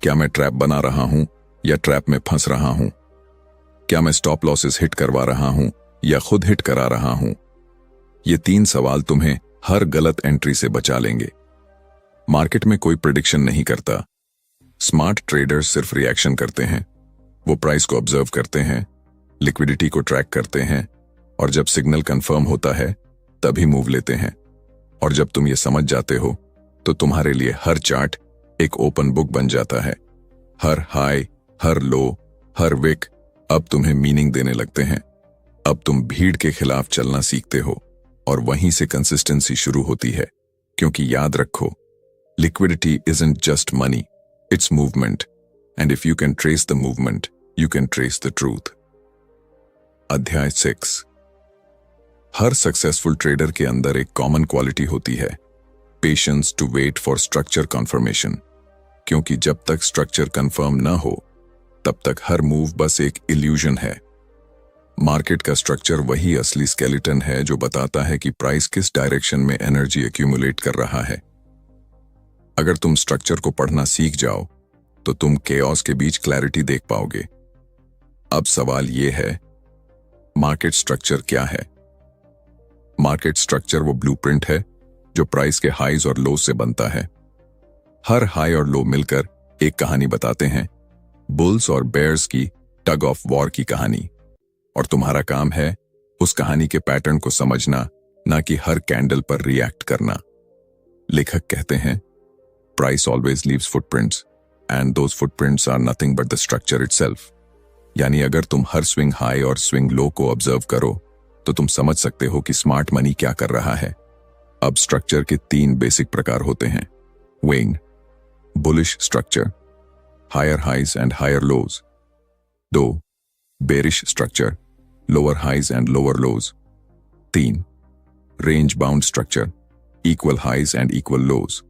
क्या मैं ट्रैप बना रहा हूं या ट्रैप में फंस रहा हूं? क्या मैं स्टॉप लॉसेस हिट करवा रहा हूं या खुद हिट करा रहा हूं? ये 3 सवाल तुम्हें हर गलत एंट्री से बचा लेंगे। मार्केट में कोई प्रेडिक्शन नहीं करता। स्मार्ट ट्रेडर्स सिर्फ रिएक्शन करते हैं। वो प्राइस को ऑब्जर्व करते हैं, लिक्विडिटी को ट्रैक करते हैं, और जब सिग्नल कंफर्म होता है तभी मूव लेते हैं। और जब तुम ये समझ जाते हो तो तुम्हारे लिए हर चार्ट एक ओपन बुक बन जाता है। हर हाई, हर लो, हर विक अब तुम्हें मीनिंग देने लगते हैं। अब तुम भीड़ के खिलाफ चलना सीखते हो और वहीं से कंसिस्टेंसी शुरू होती है। क्योंकि याद रखो, liquidity isn't just money, it's movement, and if you can trace the movement, you can trace the truth. अध्याय 6। हर सक्सेसफुल ट्रेडर के अंदर एक कॉमन क्वालिटी होती है, patience to wait for structure confirmation. क्योंकि जब तक स्ट्रक्चर कंफर्म ना हो तब तक हर मूव बस एक इल्यूजन है। मार्केट का स्ट्रक्चर वही असली स्केलेटन है जो बताता है कि प्राइस किस डायरेक्शन में एनर्जी एक्यूमुलेट कर रहा है। अगर तुम स्ट्रक्चर को पढ़ना सीख जाओ तो तुम केओस के बीच क्लैरिटी देख पाओगे। अब सवाल यह है, मार्केट स्ट्रक्चर क्या है? मार्केट स्ट्रक्चर वो ब्लूप्रिंट है जो प्राइस के हाईज और लोज से बनता है। हर हाई और लो मिलकर एक कहानी बताते हैं, बुल्स और बेयर्स की टग ऑफ वॉर की कहानी। और तुम्हारा काम है उस कहानी के पैटर्न को समझना, ना कि हर कैंडल पर रिएक्ट करना। लेखक कहते हैं, price always leaves footprints and those footprints are nothing but the structure itself. यानी अगर तुम हर स्विंग हाई और स्विंग लो को ऑब्जर्व करो तो तुम समझ सकते हो कि स्मार्ट मनी क्या कर रहा है। अब स्ट्रक्चर के 3 बेसिक प्रकार होते हैं। वेइंग, bullish structure, higher highs and higher lows. 2, bearish structure, lower highs and lower lows. 3, range bound structure, equal highs and equal lows.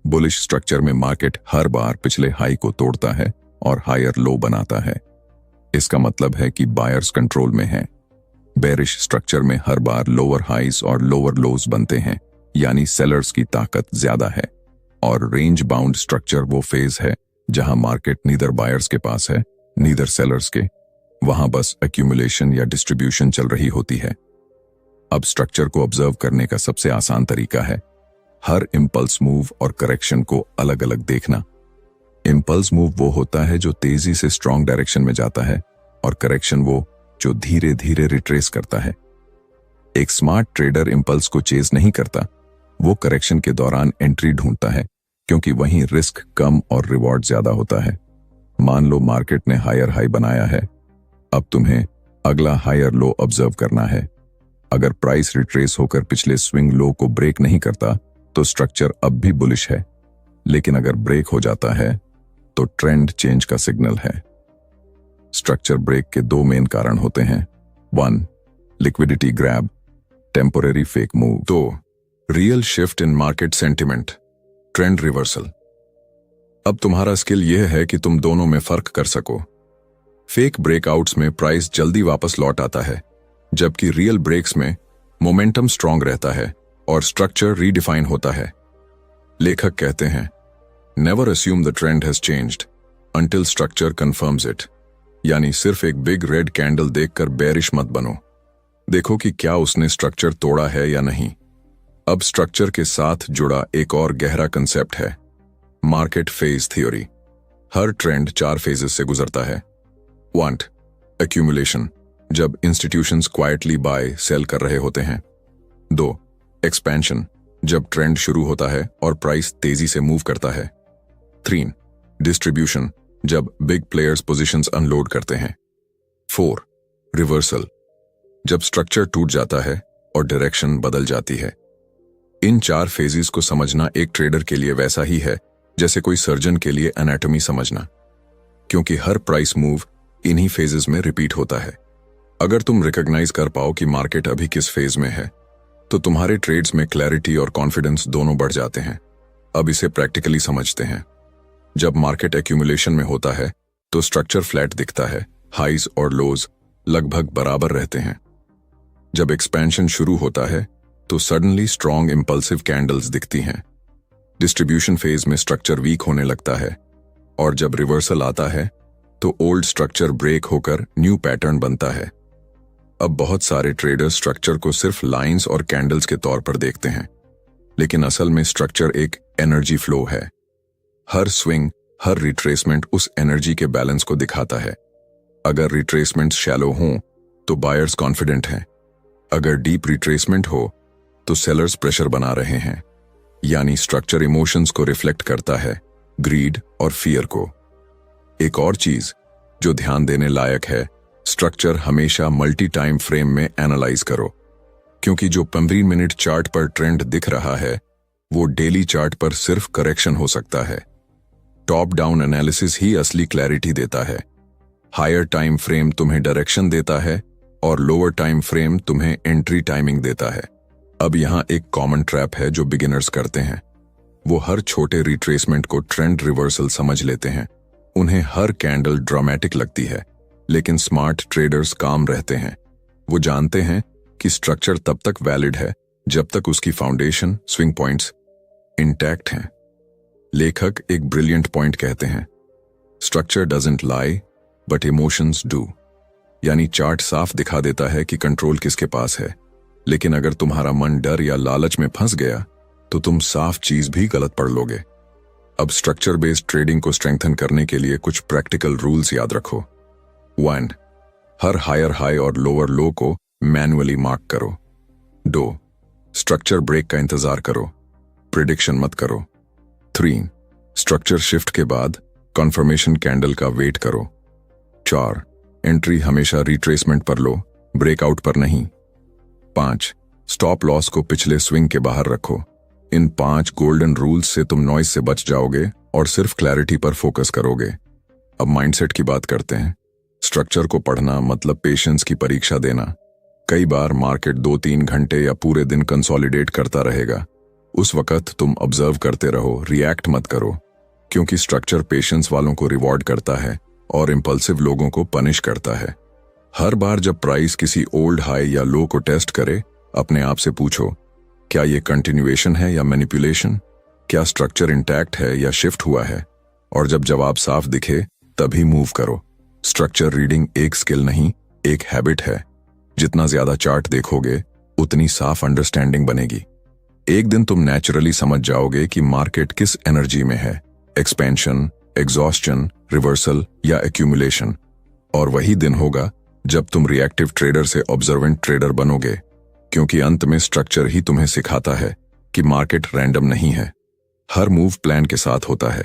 Bullish structure में मार्केट हर बार पिछले हाई को तोड़ता है और हायर लो बनाता है। इसका मतलब है कि बायर्स कंट्रोल में है। बेरिश स्ट्रक्चर में हर बार लोअर हाइज और लोअर लोज बनते हैं, यानी सेलर्स की ताकत ज्यादा है। और रेंज बाउंड स्ट्रक्चर वो फेज है जहां मार्केट नीदर बायर्स के पास है नीदर सेलर्स के, वहां बस एक्यूमुलेशन या डिस्ट्रीब्यूशन चल रही होती है। अब स्ट्रक्चर को ऑब्जर्व करने का सबसे आसान तरीका है हर इंपल्स मूव और करेक्शन को अलग अलग देखना। इंपल्स मूव वो होता है जो तेजी से स्ट्रॉन्ग डायरेक्शन में जाता है, और करेक्शन वो जो धीरे धीरे रिट्रेस करता है। एक स्मार्ट ट्रेडर इंपल्स को चेज नहीं करता, वो करेक्शन के दौरान एंट्री ढूंढता है, क्योंकि वहीं रिस्क कम और रिवॉर्ड ज्यादा होता है। मान लो मार्केट ने हायर हाई बनाया है, अब तुम्हें अगला हायर लो ऑब्जर्व करना है। अगर प्राइस रिट्रेस होकर पिछले स्विंग लो को ब्रेक नहीं करता तो स्ट्रक्चर अब भी बुलिश है, लेकिन अगर ब्रेक हो जाता है तो ट्रेंड चेंज का सिग्नल है। स्ट्रक्चर ब्रेक के 2 मेन कारण होते हैं। 1, liquidity grab, temporary fake move. 2, real shift in market sentiment, trend reversal. अब तुम्हारा स्किल यह है कि तुम दोनों में फर्क कर सको। फेक ब्रेकआउट्स में प्राइस जल्दी वापस लौट आता है, जबकि रियल ब्रेक्स में मोमेंटम स्ट्रांग रहता है और स्ट्रक्चर रीडिफाइन होता है। लेखक कहते हैं, never assume the trend has changed until structure confirms it. यानी सिर्फ एक बिग रेड कैंडल देखकर बेरिश मत बनो, देखो कि क्या उसने स्ट्रक्चर तोड़ा है या नहीं। अब स्ट्रक्चर के साथ जुड़ा एक और गहरा कंसेप्ट है, मार्केट फेज थ्योरी। हर ट्रेंड 4 फेजेस से गुजरता है। 1, एक्यूमुलेशन, जब इंस्टीट्यूशंस क्वाइटली बाय सेल कर रहे होते हैं। 2, एक्सपेंशन, जब ट्रेंड शुरू होता है और प्राइस तेजी से मूव करता है। 3, डिस्ट्रीब्यूशन, जब बिग प्लेयर्स पोजीशंस अनलोड करते हैं। 4, रिवर्सल, जब स्ट्रक्चर टूट जाता है और डायरेक्शन बदल जाती है। इन 4 फेजेस को समझना एक ट्रेडर के लिए वैसा ही है जैसे कोई सर्जन के लिए एनाटॉमी समझना, क्योंकि हर प्राइस मूव इन्हीं फेजेस में रिपीट होता है। अगर तुम रिकॉग्नाइज कर पाओ कि मार्केट अभी किस फेज में है तो तुम्हारे ट्रेड्स में क्लैरिटी और कॉन्फिडेंस दोनों बढ़ जाते हैं। अब इसे प्रैक्टिकली समझते हैं। जब मार्केट एक्यूमुलेशन में होता है तो स्ट्रक्चर फ्लैट दिखता है, हाइज और लोज लगभग बराबर रहते हैं। जब एक्सपेंशन शुरू होता है तो सडनली स्ट्रॉन्ग इंपल्सिव कैंडल्स दिखती हैं। डिस्ट्रीब्यूशन फेज में स्ट्रक्चर वीक होने लगता है, और जब रिवर्सल आता है तो ओल्ड स्ट्रक्चर ब्रेक होकर न्यू पैटर्न बनता है। अब बहुत सारे ट्रेडर्स स्ट्रक्चर को सिर्फ लाइंस और कैंडल्स के तौर पर देखते हैं, लेकिन असल में स्ट्रक्चर एक एनर्जी फ्लो है। हर स्विंग, हर रिट्रेसमेंट उस एनर्जी के बैलेंस को दिखाता है। अगर रिट्रेसमेंट शैलो हों तो बायर्स कॉन्फिडेंट हैं, अगर डीप रिट्रेसमेंट हो तो सेलर्स प्रेशर बना रहे हैं। यानी स्ट्रक्चर इमोशंस को रिफ्लेक्ट करता है, ग्रीड और फियर को। एक और चीज जो ध्यान देने लायक है, स्ट्रक्चर हमेशा मल्टी टाइम फ्रेम में एनालाइज करो, क्योंकि जो 15 मिनट चार्ट पर ट्रेंड दिख रहा है वो डेली चार्ट पर सिर्फ करेक्शन हो सकता है। टॉप डाउन एनालिसिस ही असली क्लैरिटी देता है। हायर टाइम फ्रेम तुम्हें डायरेक्शन देता है और लोअर टाइम फ्रेम तुम्हें एंट्री टाइमिंग देता है। अब यहां एक कॉमन ट्रैप है जो बिगिनर्स करते हैं। वो हर छोटे रिट्रेसमेंट को ट्रेंड रिवर्सल समझ लेते हैं। उन्हें हर कैंडल ड्रामेटिक लगती है, लेकिन स्मार्ट ट्रेडर्स काम रहते हैं। वो जानते हैं कि स्ट्रक्चर तब तक वैलिड है जब तक उसकी फाउंडेशन, स्विंग पॉइंट्स इंटैक्ट हैं। लेखक एक ब्रिलियंट पॉइंट कहते हैं, structure doesn't lie but emotions do. यानी चार्ट साफ दिखा देता है कि कंट्रोल किसके पास है, लेकिन अगर तुम्हारा मन डर या लालच में फंस गया तो तुम साफ चीज भी गलत पढ़ लोगे। अब स्ट्रक्चर बेस्ड ट्रेडिंग को स्ट्रेंथन करने के लिए कुछ प्रैक्टिकल रूल्स याद रखो। 1. हर हायर हाई और लोअर लो को मैन्युअली मार्क करो। 2. स्ट्रक्चर ब्रेक का इंतजार करो, प्रिडिक्शन मत करो। 3. स्ट्रक्चर शिफ्ट के बाद कन्फर्मेशन कैंडल का वेट करो। 4. एंट्री हमेशा रिट्रेसमेंट पर लो, ब्रेकआउट पर नहीं। 5. स्टॉप लॉस को पिछले स्विंग के बाहर रखो। इन 5 गोल्डन रूल्स से तुम नॉइज से बच जाओगे और सिर्फ क्लैरिटी पर फोकस करोगे। अब माइंडसेट की बात करते हैं। स्ट्रक्चर को पढ़ना मतलब पेशेंस की परीक्षा देना। कई बार मार्केट 2-3 घंटे या पूरे दिन कंसोलिडेट करता रहेगा। उस वक्त तुम ऑब्जर्व करते रहो, रिएक्ट मत करो, क्योंकि स्ट्रक्चर पेशेंस वालों को रिवॉर्ड करता है और इंपल्सिव लोगों को पनिश करता है। हर बार जब प्राइस किसी ओल्ड हाई या लो को टेस्ट करे, अपने आप से पूछो, क्या ये कंटिन्यूएशन है या मैनिपुलेशन? क्या स्ट्रक्चर इंटैक्ट है या शिफ्ट हुआ है? और जब जवाब साफ दिखे तभी मूव करो। स्ट्रक्चर रीडिंग एक स्किल नहीं, एक हैबिट है। जितना ज्यादा चार्ट देखोगे उतनी साफ अंडरस्टैंडिंग बनेगी। एक दिन तुम नेचुरली समझ जाओगे कि मार्केट किस एनर्जी में है, एक्सपेंशन, एग्जॉस्शन, रिवर्सल या एक्यूमुलेशन। और वही दिन होगा जब तुम रिएक्टिव ट्रेडर से ऑब्जर्वेंट ट्रेडर बनोगे, क्योंकि अंत में स्ट्रक्चर ही तुम्हें सिखाता है कि मार्केट रैंडम नहीं है। हर मूव प्लान के साथ होता है,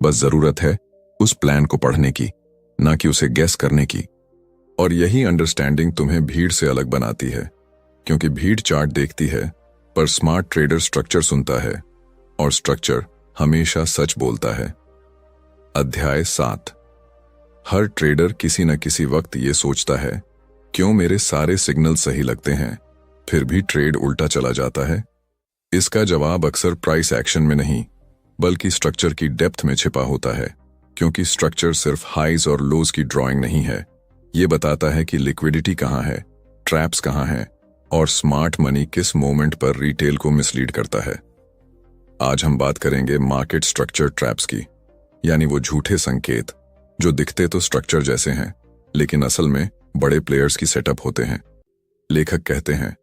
बस जरूरत है उस प्लान को पढ़ने की, ना कि उसे गेस करने की। और यही अंडरस्टैंडिंग तुम्हें भीड़ से अलग बनाती है, क्योंकि भीड़ चार्ट देखती है पर स्मार्ट ट्रेडर स्ट्रक्चर सुनता है, और स्ट्रक्चर हमेशा सच बोलता है। अध्याय 7। हर ट्रेडर किसी न किसी वक्त ये सोचता है, क्यों मेरे सारे सिग्नल सही लगते हैं फिर भी ट्रेड उल्टा चला जाता है? इसका जवाब अक्सर प्राइस एक्शन में नहीं, बल्कि स्ट्रक्चर की डेप्थ में छिपा होता है। क्योंकि स्ट्रक्चर सिर्फ हाइज और लोज की ड्राइंग नहीं है, ये बताता है कि लिक्विडिटी कहाँ है, ट्रैप्स कहाँ हैं और स्मार्ट मनी किस मोमेंट पर रिटेल को मिसलीड करता है। आज हम बात करेंगे मार्केट स्ट्रक्चर ट्रैप्स की, यानी वो झूठे संकेत जो दिखते तो स्ट्रक्चर जैसे हैं लेकिन असल में बड़े प्लेयर्स की सेटअप होते हैं। लेखक कहते हैं,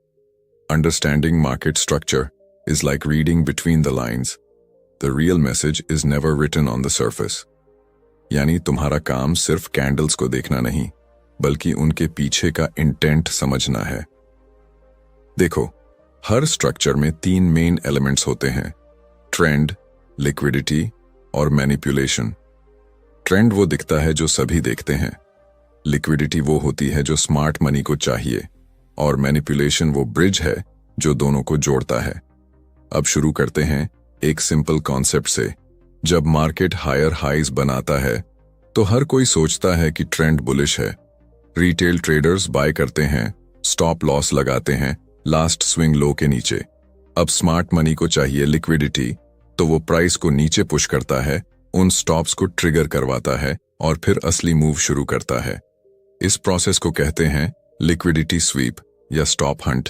understanding market structure is like reading between the lines. The real message is never written on the surface. यानी तुम्हारा काम सिर्फ कैंडल्स को देखना नहीं, बल्कि उनके पीछे का इंटेंट समझना है। देखो, हर स्ट्रक्चर में 3 मेन एलिमेंट्स होते हैं, ट्रेंड, लिक्विडिटी और मैनिपुलेशन। ट्रेंड वो दिखता है जो सभी देखते हैं, लिक्विडिटी वो होती है जो स्मार्ट मनी को चाहिए, और मैनिपुलेशन वो ब्रिज है जो दोनों को जोड़ता है। अब शुरू करते हैं एक सिंपल कॉन्सेप्ट से। जब मार्केट हायर हाइज बनाता है तो हर कोई सोचता है कि ट्रेंड बुलिश है। रिटेल ट्रेडर्स बाय करते हैं, स्टॉप लॉस लगाते हैं लास्ट स्विंग लो के नीचे। अब स्मार्ट मनी को चाहिए लिक्विडिटी, तो वो प्राइस को नीचे पुश करता है, उन स्टॉप्स को ट्रिगर करवाता है और फिर असली मूव शुरू करता है। इस प्रोसेस को कहते हैं लिक्विडिटी स्वीप या स्टॉप हंट।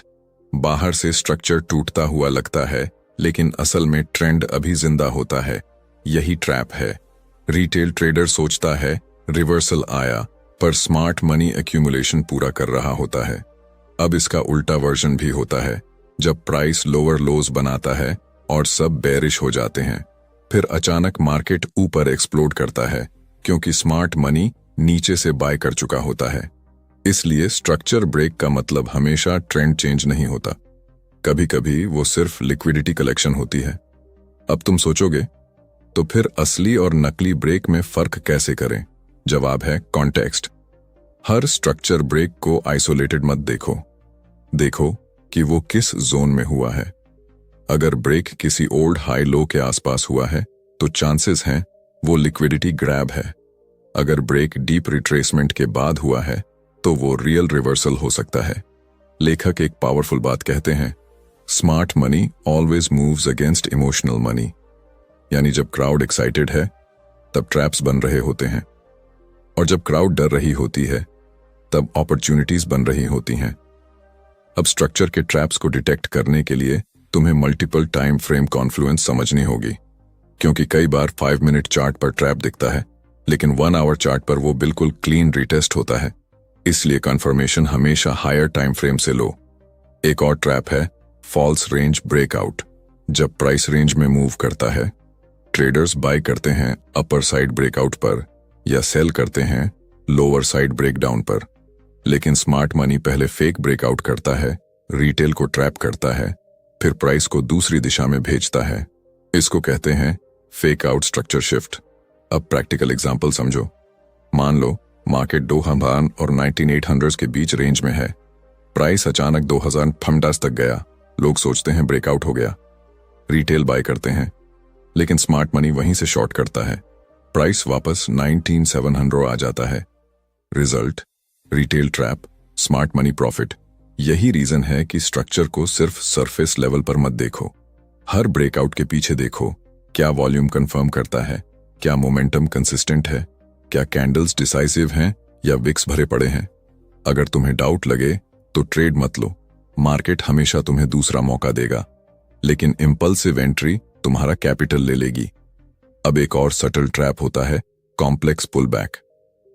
बाहर से स्ट्रक्चर टूटता हुआ लगता है, लेकिन असल में ट्रेंड अभी जिंदा होता है। यही ट्रैप है। रिटेल ट्रेडर सोचता है रिवर्सल आया पर स्मार्ट मनी एक्यूमुलेशन पूरा कर रहा होता है। अब इसका उल्टा वर्जन भी होता है, जब प्राइस लोअर लोज बनाता है और सब बेरिश हो जाते हैं, फिर अचानक मार्केट ऊपर एक्सप्लोड करता है क्योंकि स्मार्ट मनी नीचे से बाय कर चुका होता है। इसलिए स्ट्रक्चर ब्रेक का मतलब हमेशा ट्रेंड चेंज नहीं होता, कभी कभी वो सिर्फ लिक्विडिटी कलेक्शन होती है। अब तुम सोचोगे तो फिर असली और नकली ब्रेक में फर्क कैसे करें? जवाब है कॉन्टेक्स्ट। हर स्ट्रक्चर ब्रेक को आइसोलेटेड मत देखो, देखो कि वो किस जोन में हुआ है। अगर ब्रेक किसी ओल्ड हाई लो के आसपास हुआ है तो चांसेस हैं वो लिक्विडिटी ग्रैब है। अगर ब्रेक डीप रिट्रेसमेंट के बाद हुआ है तो वो रियल रिवर्सल हो सकता है। लेखक एक पावरफुल बात कहते हैं, smart money always moves against emotional money. यानी जब क्राउड एक्साइटेड है तब ट्रैप्स बन रहे होते हैं, और जब क्राउड डर रही होती है तब अपॉर्चुनिटीज बन रही होती हैं। अब स्ट्रक्चर के ट्रैप्स को डिटेक्ट करने के लिए तुम्हें मल्टीपल टाइम फ्रेम कॉन्फ्लुएंस समझनी होगी, क्योंकि कई बार 5 मिनट चार्ट पर ट्रैप दिखता है लेकिन 1 आवर चार्ट पर वो बिल्कुल क्लीन रिटेस्ट होता है। इसलिए कंफर्मेशन हमेशा हायर टाइम फ्रेम से लो। एक और ट्रैप है फॉल्स रेंज ब्रेकआउट। जब प्राइस रेंज में मूव करता है, ट्रेडर्स बाय करते हैं अपर साइड ब्रेकआउट पर या सेल करते हैं लोअर साइड ब्रेकडाउन पर। लेकिन स्मार्ट मनी पहले फेक ब्रेकआउट करता है, रिटेल को ट्रैप करता है, फिर प्राइस को दूसरी दिशा में भेजता है। इसको कहते हैं फेक आउट स्ट्रक्चर शिफ्ट। अब प्रैक्टिकल एग्जांपल समझो। मान लो मार्केट 2000 और 19800 के बीच रेंज में है। प्राइस अचानक 2000 तक गया। लोग सोचते हैं ब्रेकआउट हो गया, रिटेल बाय करते हैं, लेकिन स्मार्ट मनी वहीं से शॉर्ट करता है। प्राइस वापस 19700 आ जाता है। Result retail trap, smart money profit. यही रीजन है कि स्ट्रक्चर को सिर्फ सरफेस लेवल पर मत देखो, हर ब्रेकआउट के पीछे देखो। क्या वॉल्यूम कंफर्म करता है? क्या मोमेंटम कंसिस्टेंट है? क्या कैंडल्स डिसाइसिव हैं या विक्स भरे पड़े हैं? अगर तुम्हें डाउट लगे तो ट्रेड मत लो, मार्केट हमेशा तुम्हें दूसरा मौका देगा, लेकिन इंपल्सिव एंट्री तुम्हारा कैपिटल ले लेगी। अब एक और सटल ट्रैप होता है कॉम्प्लेक्स पुलबैक।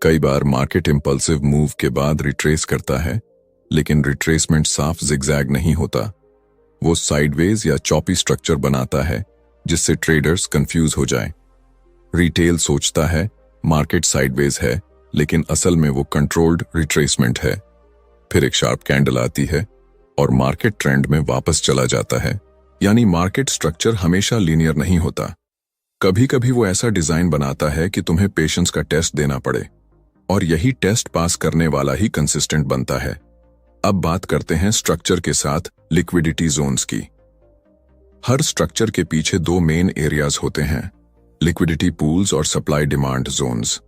कई बार मार्केट इंपल्सिव मूव के बाद रिट्रेस करता है, लेकिन रिट्रेसमेंट साफ जिगजैग नहीं होता। वो साइडवेज या चॉपी स्ट्रक्चर बनाता है जिससे ट्रेडर्स कंफ्यूज हो जाएं। रिटेल सोचता है मार्केट साइडवेज है, लेकिन असल में वो कंट्रोल्ड रिट्रेसमेंट है। फिर एक शार्प कैंडल आती है और मार्केट ट्रेंड में वापस चला जाता है। यानी मार्केट स्ट्रक्चर हमेशा लीनियर नहीं होता। कभी कभी वो ऐसा डिजाइन बनाता है कि तुम्हें पेशेंस का टेस्ट देना पड़े, और यही टेस्ट पास करने वाला ही कंसिस्टेंट बनता है। अब बात करते हैं स्ट्रक्चर के साथ लिक्विडिटी जोन्स की। हर स्ट्रक्चर के पीछे 2 मेन एरियाज होते हैं, लिक्विडिटी पूल्स और supply demand zones.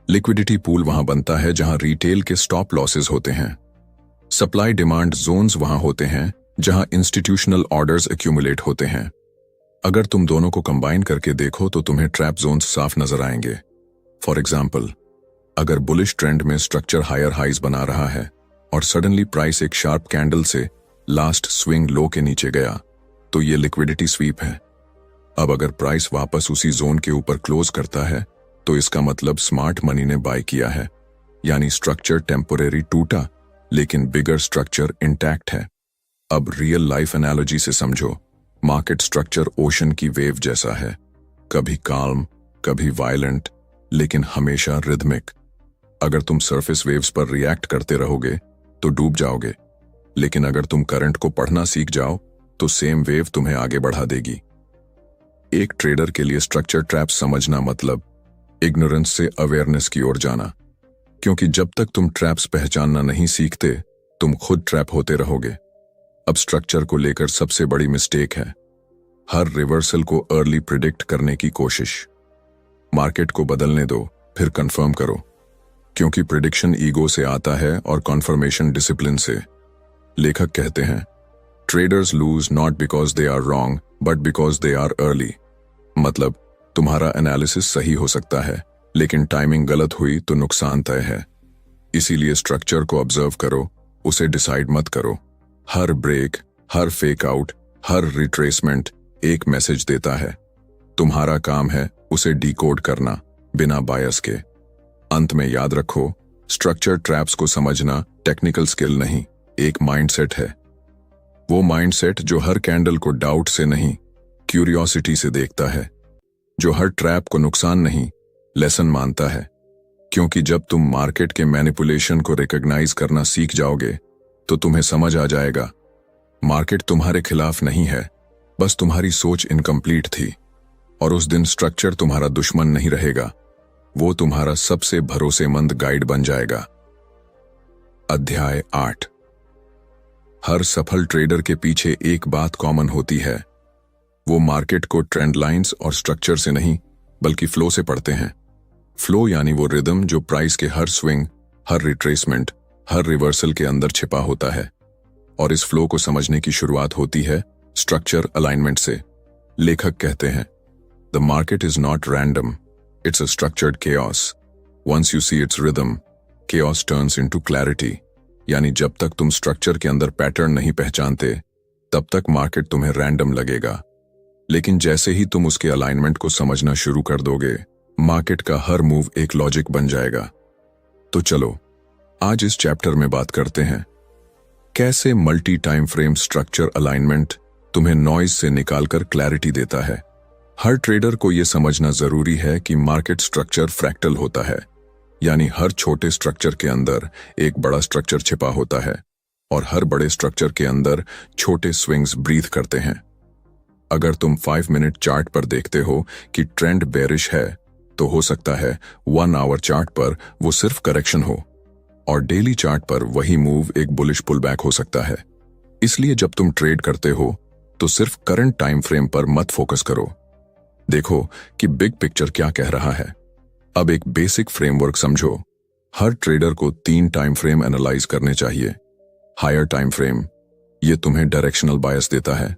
Liquidity pool वहां बनता है जहां रिटेल के स्टॉप लॉसेस होते हैं। सप्लाई डिमांड जोन्स वहां होते हैं जहां इंस्टीट्यूशनल ऑर्डर्स एक्यूमुलेट होते हैं। अगर तुम दोनों को कंबाइन करके देखो तो तुम्हें ट्रैप जोन्स साफ नजर आएंगे। फॉर एग्जाम्पल, अगर बुलिश ट्रेंड में स्ट्रक्चर हायर हाइज बना रहा है और सडनली प्राइस एक शार्प कैंडल से लास्ट स्विंग लो के नीचे गया, तो ये लिक्विडिटी स्वीप है। अब अगर प्राइस वापस उसी जोन के ऊपर क्लोज करता है तो इसका मतलब स्मार्ट मनी ने बाय किया है, यानी स्ट्रक्चर टेम्पोरेरी टूटा लेकिन बिगर स्ट्रक्चर इंटैक्ट है। अब रियल लाइफ एनालॉजी से समझो, मार्केट स्ट्रक्चर ओशन की वेव जैसा है, कभी काल्म, कभी वायलेंट, लेकिन हमेशा रिदमिक। अगर तुम सरफेस वेव्स पर रिएक्ट करते रहोगे तो डूब जाओगे, लेकिन अगर तुम करंट को पढ़ना सीख जाओ तो सेम वेव तुम्हें आगे बढ़ा देगी। एक ट्रेडर के लिए स्ट्रक्चर ट्रैप समझना मतलब इग्नोरेंस से अवेयरनेस की ओर जाना, क्योंकि जब तक तुम ट्रैप्स पहचानना नहीं सीखते तुम खुद ट्रैप होते रहोगे। अब स्ट्रक्चर को लेकर सबसे बड़ी मिस्टेक है हर रिवर्सल को अर्ली प्रिडिक्ट करने की कोशिश। मार्केट को बदलने दो फिर कंफर्म करो, क्योंकि प्रिडिक्शन ईगो से आता है और कॉन्फर्मेशन डिसिप्लिन से। लेखक कहते हैं, traders lose not because they are wrong but because they are early. मतलब तुम्हारा एनालिसिस सही हो सकता है, लेकिन टाइमिंग गलत हुई तो नुकसान तय है। इसीलिए स्ट्रक्चर को ऑब्जर्व करो, उसे डिसाइड मत करो। हर ब्रेक, हर फेक आउट, हर रिट्रेसमेंट एक मैसेज देता है। तुम्हारा काम है उसे डिकोड करना बिना बायस के। अंत में याद रखो, स्ट्रक्चर ट्रैप्स को समझना टेक्निकल स्किल नहीं, एक माइंडसेट है। वो माइंडसेट जो हर कैंडल को डाउट से नहीं, क्यूरियोसिटी से देखता है, जो हर ट्रैप को नुकसान नहीं, लेसन मानता है। क्योंकि जब तुम मार्केट के मैनिपुलेशन को रिकॉग्नाइज करना सीख जाओगे तो तुम्हें समझ आ जाएगा, मार्केट तुम्हारे खिलाफ नहीं है, बस तुम्हारी सोच इनकम्प्लीट थी। और उस दिन स्ट्रक्चर तुम्हारा दुश्मन नहीं रहेगा, वो तुम्हारा सबसे भरोसेमंद गाइड बन जाएगा। अध्याय 8। हर सफल ट्रेडर के पीछे एक बात कॉमन होती है, वो मार्केट को ट्रेंड लाइंस और स्ट्रक्चर से नहीं बल्कि फ्लो से पढ़ते हैं। फ्लो यानी वो रिदम जो प्राइस के हर स्विंग, हर रिट्रेसमेंट, हर रिवर्सल के अंदर छिपा होता है। और इस फ्लो को समझने की शुरुआत होती है स्ट्रक्चर अलाइनमेंट से। लेखक कहते हैं, the market is not random, it's a structured chaos. Once you see its rhythm, chaos turns into clarity. यानी जब तक तुम स्ट्रक्चर के अंदर पैटर्न नहीं पहचानते तब तक मार्केट तुम्हें रैंडम लगेगा, लेकिन जैसे ही तुम उसके अलाइनमेंट को समझना शुरू कर दोगे, मार्केट का हर मूव एक लॉजिक बन जाएगा। तो चलो आज इस चैप्टर में बात करते हैं कैसे multi time frame structure alignment तुम्हें नॉइज से निकालकर क्लैरिटी देता है। हर ट्रेडर को यह समझना जरूरी है कि मार्केट स्ट्रक्चर फ्रैक्टल होता है, यानी हर छोटे स्ट्रक्चर के अंदर एक बड़ा स्ट्रक्चर छिपा होता है और हर बड़े स्ट्रक्चर के अंदर छोटे स्विंग्स ब्रीथ करते हैं। अगर तुम 5 मिनट चार्ट पर देखते हो कि ट्रेंड बेरिश है, तो हो सकता है 1 आवर चार्ट पर वो सिर्फ करेक्शन हो और डेली चार्ट पर वही मूव एक बुलिश पुलबैक हो सकता है। इसलिए जब तुम ट्रेड करते हो तो सिर्फ करंट टाइम फ्रेम पर मत फोकस करो, देखो कि बिग पिक्चर क्या कह रहा है। अब एक बेसिक फ्रेमवर्क समझो। हर ट्रेडर को 3 टाइम फ्रेम एनालाइज करने चाहिए। हायर टाइम फ्रेम, ये तुम्हें डायरेक्शनल बायस देता है।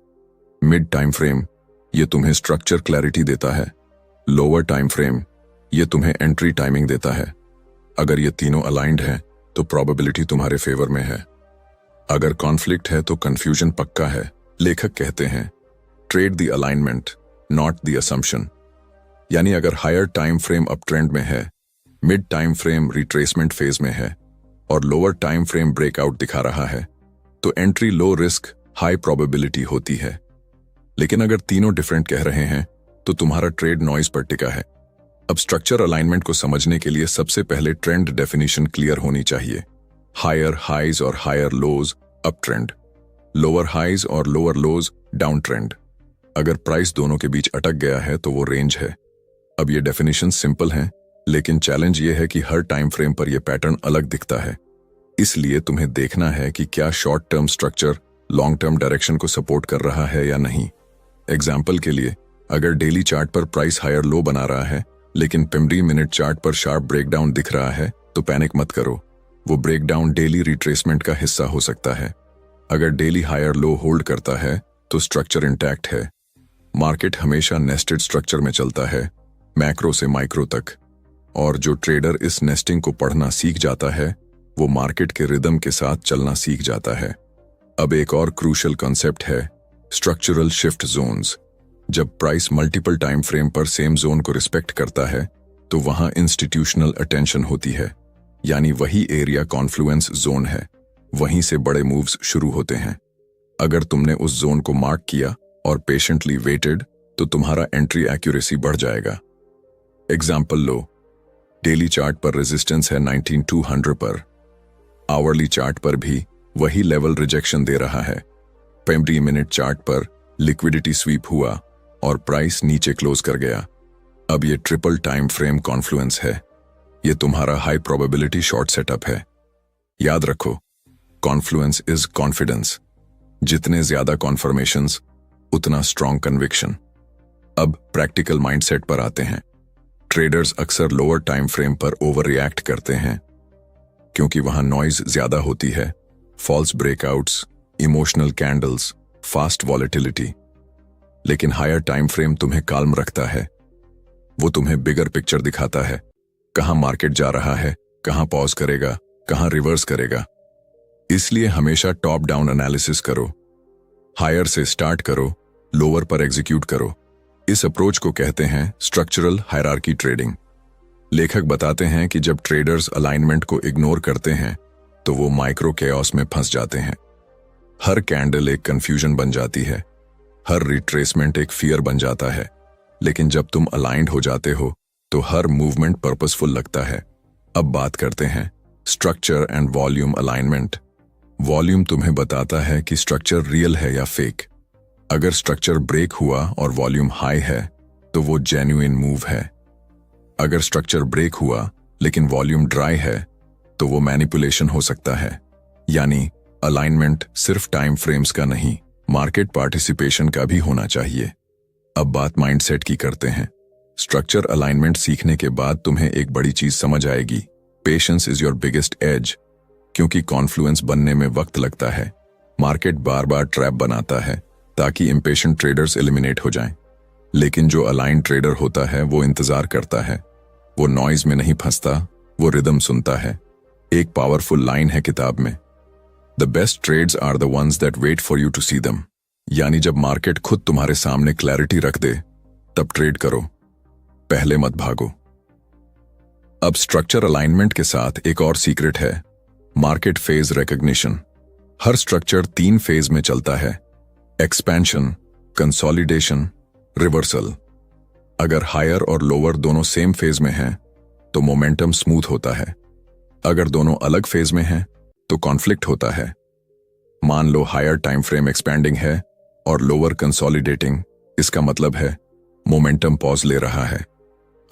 मिड टाइम फ्रेम, ये तुम्हें स्ट्रक्चर क्लैरिटी देता है। लोअर टाइम फ्रेम, ये तुम्हें एंट्री टाइमिंग देता है। अगर ये तीनों अलाइंड हैं तो प्रोबेबिलिटी तुम्हारे फेवर में है। अगर कॉन्फ्लिक्ट है तो कंफ्यूजन पक्का है। लेखक कहते हैं, trade the alignment not the assumption. यानी अगर higher time frame up trend में है, mid time frame retracement phase में है और लोअर टाइम फ्रेम ब्रेकआउट दिखा रहा है, तो entry low risk high probability होती है। लेकिन अगर तीनों डिफरेंट कह रहे हैं तो तुम्हारा ट्रेड नॉइज पर टिका है। अब स्ट्रक्चर अलाइनमेंट को समझने के लिए सबसे पहले ट्रेंड डेफिनेशन क्लियर होनी चाहिए। हायर हाइज और higher lows up trend, lower highs और लोअर लोज डाउन ट्रेंड। अगर प्राइस दोनों के बीच अटक गया है तो वो रेंज है। अब ये डेफिनेशन सिंपल हैं, लेकिन चैलेंज ये है कि हर टाइम फ्रेम पर यह पैटर्न अलग दिखता है। इसलिए तुम्हें देखना है कि क्या short term structure long term direction को सपोर्ट कर रहा है या नहीं। एग्जाम्पल के लिए, अगर डेली चार्ट पर प्राइस हायर लो बना रहा है लेकिन 15 मिनट चार्ट पर शार्प ब्रेकडाउन दिख रहा है, तो पैनिक मत करो। वो ब्रेकडाउन डेली रिट्रेसमेंट का हिस्सा हो सकता है। अगर डेली हायर लो होल्ड करता है तो स्ट्रक्चर इंटैक्ट है। मार्केट हमेशा नेस्टेड स्ट्रक्चर में चलता है, मैक्रो से माइक्रो तक, और जो ट्रेडर इस नेस्टिंग को पढ़ना सीख जाता है वो मार्केट के रिदम के साथ चलना सीख जाता है। अब एक और क्रूशियल कॉन्सेप्ट है स्ट्रक्चरल शिफ्ट जोन्स। जब प्राइस मल्टीपल टाइम फ्रेम पर सेम जोन को रिस्पेक्ट करता है तो वहां इंस्टीट्यूशनल अटेंशन होती है, यानी वही एरिया कॉन्फ्लुएंस जोन है, वहीं से बड़े मूव्स शुरू होते हैं। अगर तुमने उस जोन को मार्क किया और पेशेंटली वेटेड तो तुम्हारा एंट्री एक्यूरेसी बढ़ जाएगा। एग्जाम्पल लो, डेली चार्ट पर रेजिस्टेंस है 19200 पर, आवरली चार्ट पर भी वही लेवल रिजेक्शन दे रहा है। 50 मिनट चार्ट पर लिक्विडिटी स्वीप हुआ और प्राइस नीचे क्लोज कर गया। अब ये ट्रिपल टाइम फ्रेम कॉन्फ्लुएंस है, ये तुम्हारा हाई प्रोबेबिलिटी शॉर्ट सेटअप है। याद रखो, कॉन्फ्लुएंस इज कॉन्फिडेंस। जितने ज्यादा कॉन्फर्मेशंस उतना स्ट्रॉन्ग कन्विक्शन। अब प्रैक्टिकल माइंडसेट पर आते हैं। ट्रेडर्स अक्सर लोअर टाइम फ्रेम पर ओवर रिएक्ट करते हैं क्योंकि वहां नॉइज ज्यादा होती है, false breakouts, emotional candles, fast volatility. लेकिन हायर टाइम फ्रेम तुम्हें काल्म रखता है, वो तुम्हें बिगर पिक्चर दिखाता है, कहां मार्केट जा रहा है, कहां पॉज करेगा, कहां रिवर्स करेगा। इसलिए हमेशा टॉप डाउन एनालिसिस करो, हायर से स्टार्ट करो, लोअर पर एग्जीक्यूट करो। इस अप्रोच को कहते हैं स्ट्रक्चरल हायरार्की ट्रेडिंग। लेखक बताते हैं कि जब ट्रेडर्स अलाइनमेंट को इग्नोर करते हैं तो वो माइक्रो केओस में फंस जाते हैं। हर कैंडल एक कंफ्यूजन बन जाती है, हर रिट्रेसमेंट एक फियर बन जाता है। लेकिन जब तुम अलाइंड हो जाते हो तो हर मूवमेंट पर्पसफुल लगता है। अब बात करते हैं structure and volume alignment. Volume तुम्हें बताता है कि स्ट्रक्चर रियल है या फेक। अगर स्ट्रक्चर ब्रेक हुआ और वॉल्यूम हाई है तो वो जेन्युइन मूव है। अगर स्ट्रक्चर ब्रेक हुआ लेकिन वॉल्यूम ड्राई है तो वो मैनिपुलेशन हो सकता है। यानी अलाइनमेंट सिर्फ टाइम फ्रेम्स का नहीं, मार्केट पार्टिसिपेशन का भी होना चाहिए। अब बात माइंडसेट की करते हैं। स्ट्रक्चर अलाइनमेंट सीखने के बाद तुम्हें एक बड़ी चीज समझ आएगी, patience is your biggest edge. क्योंकि कॉन्फ्लुएंस बनने में वक्त लगता है। मार्केट बार बार ट्रैप बनाता है ताकि इम्पेशेंट ट्रेडर्स एलिमिनेट हो जाएं। लेकिन जो अलाइन ट्रेडर होता है वो इंतजार करता है, वो नॉइज में नहीं फंसता, वो रिदम सुनता है। एक पावरफुल लाइन है किताब में, the best trades are the ones that wait for you to see them. यानी जब मार्केट खुद तुम्हारे सामने क्लैरिटी रख दे तब ट्रेड करो, पहले मत भागो। अब स्ट्रक्चर अलाइनमेंट के साथ एक और सीक्रेट है, मार्केट फेज रिकॉग्निशन। हर स्ट्रक्चर 3 फेज में चलता है, एक्सपेंशन, कंसोलिडेशन, रिवर्सल। अगर हायर और लोअर दोनों सेम फेज में हैं तो मोमेंटम स्मूथ होता है। अगर दोनों अलग फेज में हैं तो कॉन्फ्लिक्ट होता है। मान लो हायर टाइम फ्रेम एक्सपैंडिंग है और लोअर कंसोलिडेटिंग, इसका मतलब है मोमेंटम पॉज ले रहा है,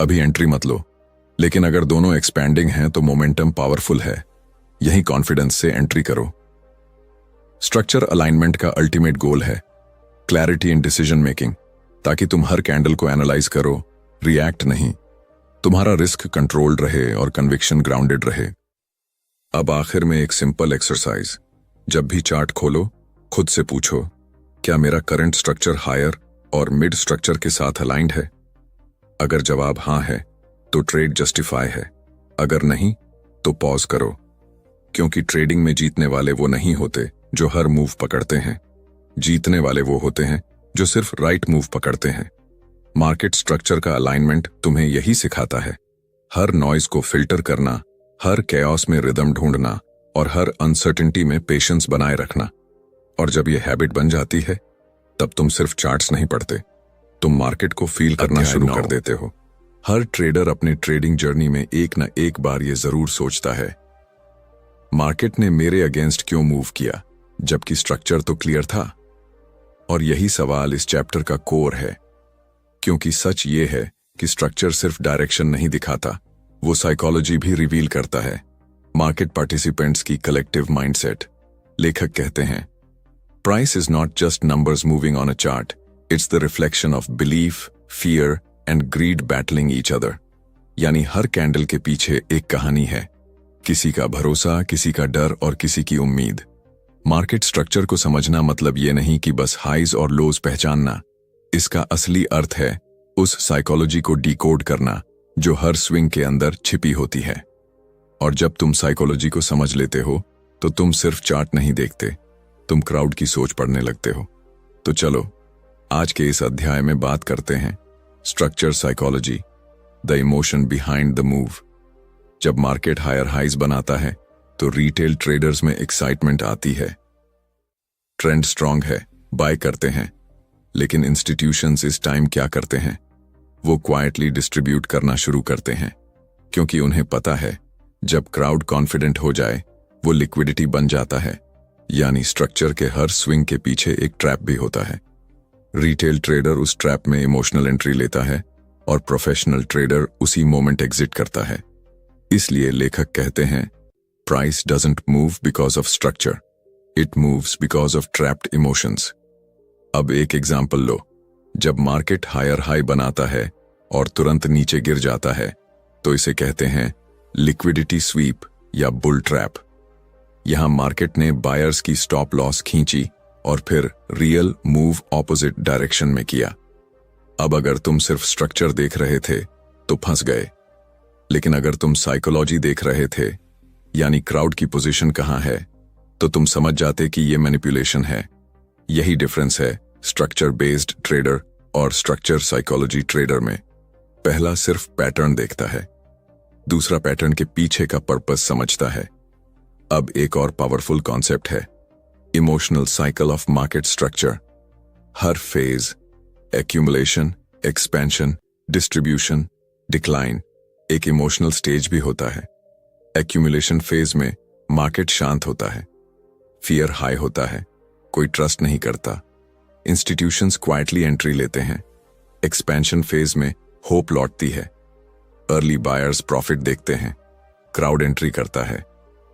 अभी एंट्री मत लो। लेकिन अगर दोनों एक्सपैंडिंग हैं तो मोमेंटम पावरफुल है, यही कॉन्फिडेंस से एंट्री करो। स्ट्रक्चर अलाइनमेंट का अल्टीमेट गोल है क्लैरिटी इन डिसीजन मेकिंग, ताकि तुम हर कैंडल को एनालाइज करो, रिएक्ट नहीं। तुम्हारा रिस्क कंट्रोल्ड रहे और कन्विक्शन ग्राउंडेड रहे। अब आखिर में एक सिंपल एक्सरसाइज, जब भी चार्ट खोलो खुद से पूछो, क्या मेरा करंट स्ट्रक्चर हायर और मिड स्ट्रक्चर के साथ अलाइंड है? अगर जवाब हाँ है तो ट्रेड जस्टिफाई है, अगर नहीं तो पॉज करो। क्योंकि ट्रेडिंग में जीतने वाले वो नहीं होते जो हर मूव पकड़ते हैं, जीतने वाले वो होते हैं जो सिर्फ राइट मूव पकड़ते हैं। मार्केट स्ट्रक्चर का अलाइनमेंट तुम्हें यही सिखाता है, हर नॉइज को फिल्टर करना, हर कैओस में रिदम ढूंढना और हर अनसर्टेनिटी में पेशेंस बनाए रखना। और जब ये हैबिट बन जाती है तब तुम सिर्फ चार्ट्स नहीं पढ़ते, तुम मार्केट को फील करना शुरू कर देते हो। हर ट्रेडर अपने ट्रेडिंग जर्नी में एक न एक बार ये जरूर सोचता है, मार्केट ने मेरे अगेंस्ट क्यों मूव किया जबकि स्ट्रक्चर तो क्लियर था। और यही सवाल इस चैप्टर का कोर है, क्योंकि सच ये है कि स्ट्रक्चर सिर्फ डायरेक्शन नहीं दिखाता, वो साइकोलॉजी भी रिवील करता है, मार्केट पार्टिसिपेंट्स की कलेक्टिव माइंडसेट। लेखक कहते हैं, price is not just numbers moving on a chart, it's the reflection of belief, fear and greed battling each other. यानी हर कैंडल के पीछे एक कहानी है, किसी का भरोसा, किसी का डर और किसी की उम्मीद। मार्केट स्ट्रक्चर को समझना मतलब ये नहीं कि बस हाइज और लोज पहचानना, इसका असली अर्थ है उस साइकोलॉजी को डिकोड करना जो हर स्विंग के अंदर छिपी होती है। और जब तुम साइकोलॉजी को समझ लेते हो तो तुम सिर्फ चार्ट नहीं देखते, तुम क्राउड की सोच पढ़ने लगते हो। तो चलो आज के इस अध्याय में बात करते हैं structure psychology, the emotion behind the move. जब मार्केट हायर हाइज बनाता है तो रिटेल ट्रेडर्स में एक्साइटमेंट आती है, ट्रेंड स्ट्रांग है, बाय करते हैं। लेकिन इंस्टीट्यूशंस इस टाइम क्या करते हैं, वो क्वाइटली डिस्ट्रीब्यूट करना शुरू करते हैं, क्योंकि उन्हें पता है जब क्राउड कॉन्फिडेंट हो जाए वो लिक्विडिटी बन जाता है। यानी स्ट्रक्चर के हर स्विंग के पीछे एक ट्रैप भी होता है। रिटेल ट्रेडर उस ट्रैप में इमोशनल एंट्री लेता है और प्रोफेशनल ट्रेडर उसी मोमेंट एग्जिट करता है। इसलिए लेखक कहते हैं, price doesn't move because of structure, it moves because of trapped emotions. अब एक एग्जाम्पल लो, जब मार्केट हायर हाई बनाता है और तुरंत नीचे गिर जाता है तो इसे कहते हैं लिक्विडिटी स्वीप या बुल ट्रैप। यहां मार्केट ने बायर्स की स्टॉप लॉस खींची और फिर रियल मूव ऑपोजिट डायरेक्शन में किया। अब अगर तुम सिर्फ स्ट्रक्चर देख रहे थे तो फंस गए, लेकिन अगर तुम साइकोलॉजी देख रहे थे, यानी क्राउड की पोजीशन कहां है, तो तुम समझ जाते कि ये मैनिपुलेशन है। यही डिफरेंस है स्ट्रक्चर बेस्ड ट्रेडर और स्ट्रक्चर साइकोलॉजी ट्रेडर में। पहला सिर्फ पैटर्न देखता है, दूसरा पैटर्न के पीछे का पर्पस समझता है। अब एक और पावरफुल कॉन्सेप्ट है, emotional cycle of market structure. Her phase, accumulation, expansion, distribution, decline, एक इमोशनल स्टेज भी होता है। एक्यूमुलेशन फेज में मार्केट शांत होता है, फियर हाई होता है, कोई ट्रस्ट नहीं करता, इंस्टीट्यूशंस क्वाइटली एंट्री लेते हैं। एक्सपेंशन फेज में होप लौटती है, अर्ली बायर्स प्रॉफिट देखते हैं, क्राउड एंट्री करता है।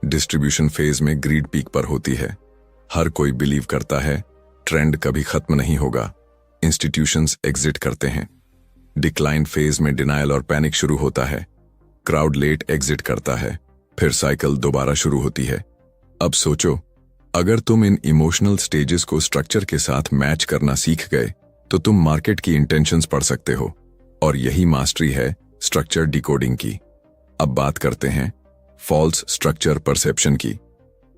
डिस्ट्रीब्यूशन फेज में ग्रीड पीक पर होती है, हर कोई बिलीव करता है ट्रेंड कभी खत्म नहीं होगा, इंस्टीट्यूशंस एग्जिट करते हैं। डिक्लाइन फेज में डिनायल और पैनिक शुरू होता है, क्राउड लेट एग्जिट करता है, फिर साइकिल दोबारा शुरू होती है। अब सोचो, अगर तुम इन इमोशनल स्टेजेस को स्ट्रक्चर के साथ मैच करना सीख गए तो तुम मार्केट की इंटेंशंस पढ़ सकते हो, और यही मास्टरी है स्ट्रक्चर डिकोडिंग की। अब बात करते हैं फॉल्स स्ट्रक्चर परसेप्शन की।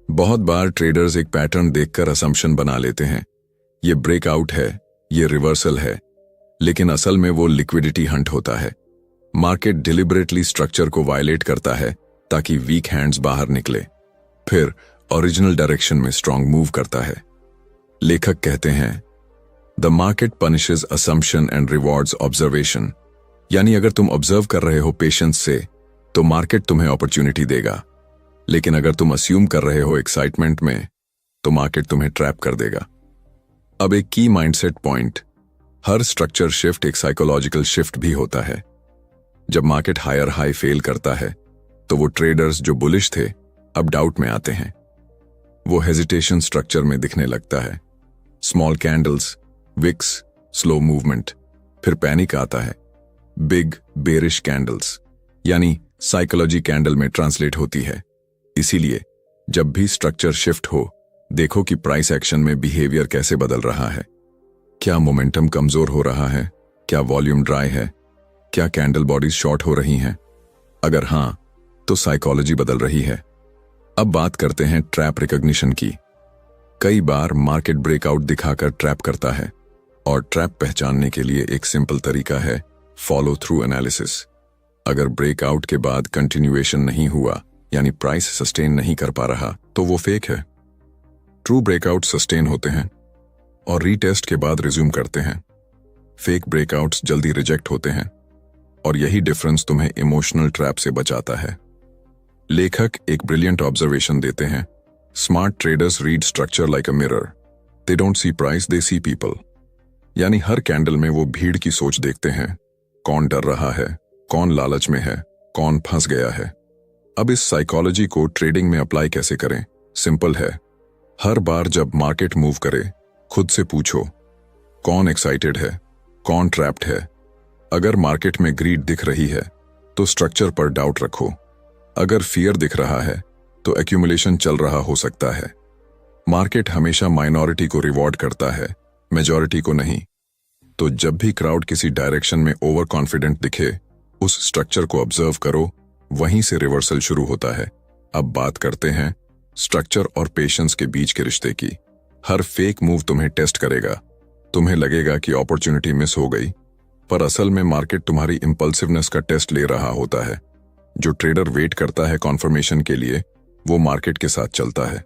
बहुत बार ट्रेडर्स एक पैटर्न देखकर असम्पशन बना लेते हैं, ये ब्रेकआउट है, ये रिवर्सल है, लेकिन असल में वो लिक्विडिटी हंट होता है। मार्केट डिलिबरेटली स्ट्रक्चर को वायलेट करता है ताकि वीक हैंड्स बाहर निकले, फिर ओरिजिनल डायरेक्शन में स्ट्रांग मूव करता है। लेखक कहते हैं, the market punishes assumption and rewards observation. यानी अगर तुम ऑब्जर्व कर रहे हो पेशेंस से तो मार्केट तुम्हें अपॉर्चुनिटी देगा, लेकिन अगर तुम अस्यूम कर रहे हो एक्साइटमेंट में तो मार्केट तुम्हें ट्रैप कर देगा। अब एक की माइंडसेट पॉइंट, हर स्ट्रक्चर शिफ्ट एक साइकोलॉजिकल शिफ्ट भी होता है। जब मार्केट हायर हाई फेल करता है तो वो ट्रेडर्स जो बुलिश थे अब डाउट में आते हैं। वो हेजिटेशन स्ट्रक्चर में दिखने लगता है, small candles, wicks, slow movement, फिर पैनिक आता है, बिग बेरिश कैंडल्स, यानी साइकोलॉजी कैंडल में ट्रांसलेट होती है। इसीलिए जब भी स्ट्रक्चर शिफ्ट हो, देखो कि प्राइस एक्शन में बिहेवियर कैसे बदल रहा है। क्या मोमेंटम कमजोर हो रहा है? क्या वॉल्यूम ड्राई है? क्या कैंडल बॉडीज शॉर्ट हो रही हैं? अगर हां, तो साइकोलॉजी बदल रही है। अब बात करते हैं ट्रैप रिकॉग्निशन की। कई बार मार्केट ब्रेकआउट दिखाकर ट्रैप करता है, और ट्रैप पहचानने के लिए एक सिंपल तरीका है फॉलो थ्रू एनालिसिस। अगर ब्रेकआउट के बाद कंटिन्यूएशन नहीं हुआ, यानी प्राइस सस्टेन नहीं कर पा रहा, तो वो फेक है। ट्रू ब्रेकआउट सस्टेन होते हैं और रीटेस्ट के बाद रिज्यूम करते हैं। फेक ब्रेकआउट्स जल्दी रिजेक्ट होते हैं, और यही डिफरेंस तुम्हें इमोशनल ट्रैप से बचाता है। लेखक एक ब्रिलियंट ऑब्जर्वेशन देते हैं, smart traders read structure like a mirror, they don't see price, they see people. यानी हर कैंडल में वो भीड़ की सोच देखते हैं, कौन डर रहा है, कौन लालच में है, कौन फंस गया है। अब इस साइकोलॉजी को ट्रेडिंग में अप्लाई कैसे करें? सिंपल है, हर बार जब मार्केट मूव करे खुद से पूछो, कौन एक्साइटेड है, कौन ट्रैप्ड है। अगर मार्केट में ग्रीड दिख रही है तो स्ट्रक्चर पर डाउट रखो, अगर फियर दिख रहा है तो एक्यूमुलेशन चल रहा हो सकता है। मार्केट हमेशा माइनॉरिटी को रिवॉर्ड करता है, मेजॉरिटी को नहीं। तो जब भी क्राउड किसी डायरेक्शन में ओवर कॉन्फिडेंट दिखे, उस स्ट्रक्चर को ऑब्जर्व करो, वहीं से रिवर्सल शुरू होता है। अब बात करते हैं स्ट्रक्चर और पेशेंस के बीच के रिश्ते की। हर फेक मूव तुम्हें टेस्ट करेगा, तुम्हें लगेगा कि अपॉर्चुनिटी मिस हो गई, पर असल में मार्केट तुम्हारी इंपल्सिवनेस का टेस्ट ले रहा होता है। जो ट्रेडर वेट करता है कॉन्फर्मेशन के लिए, वो मार्केट के साथ चलता है।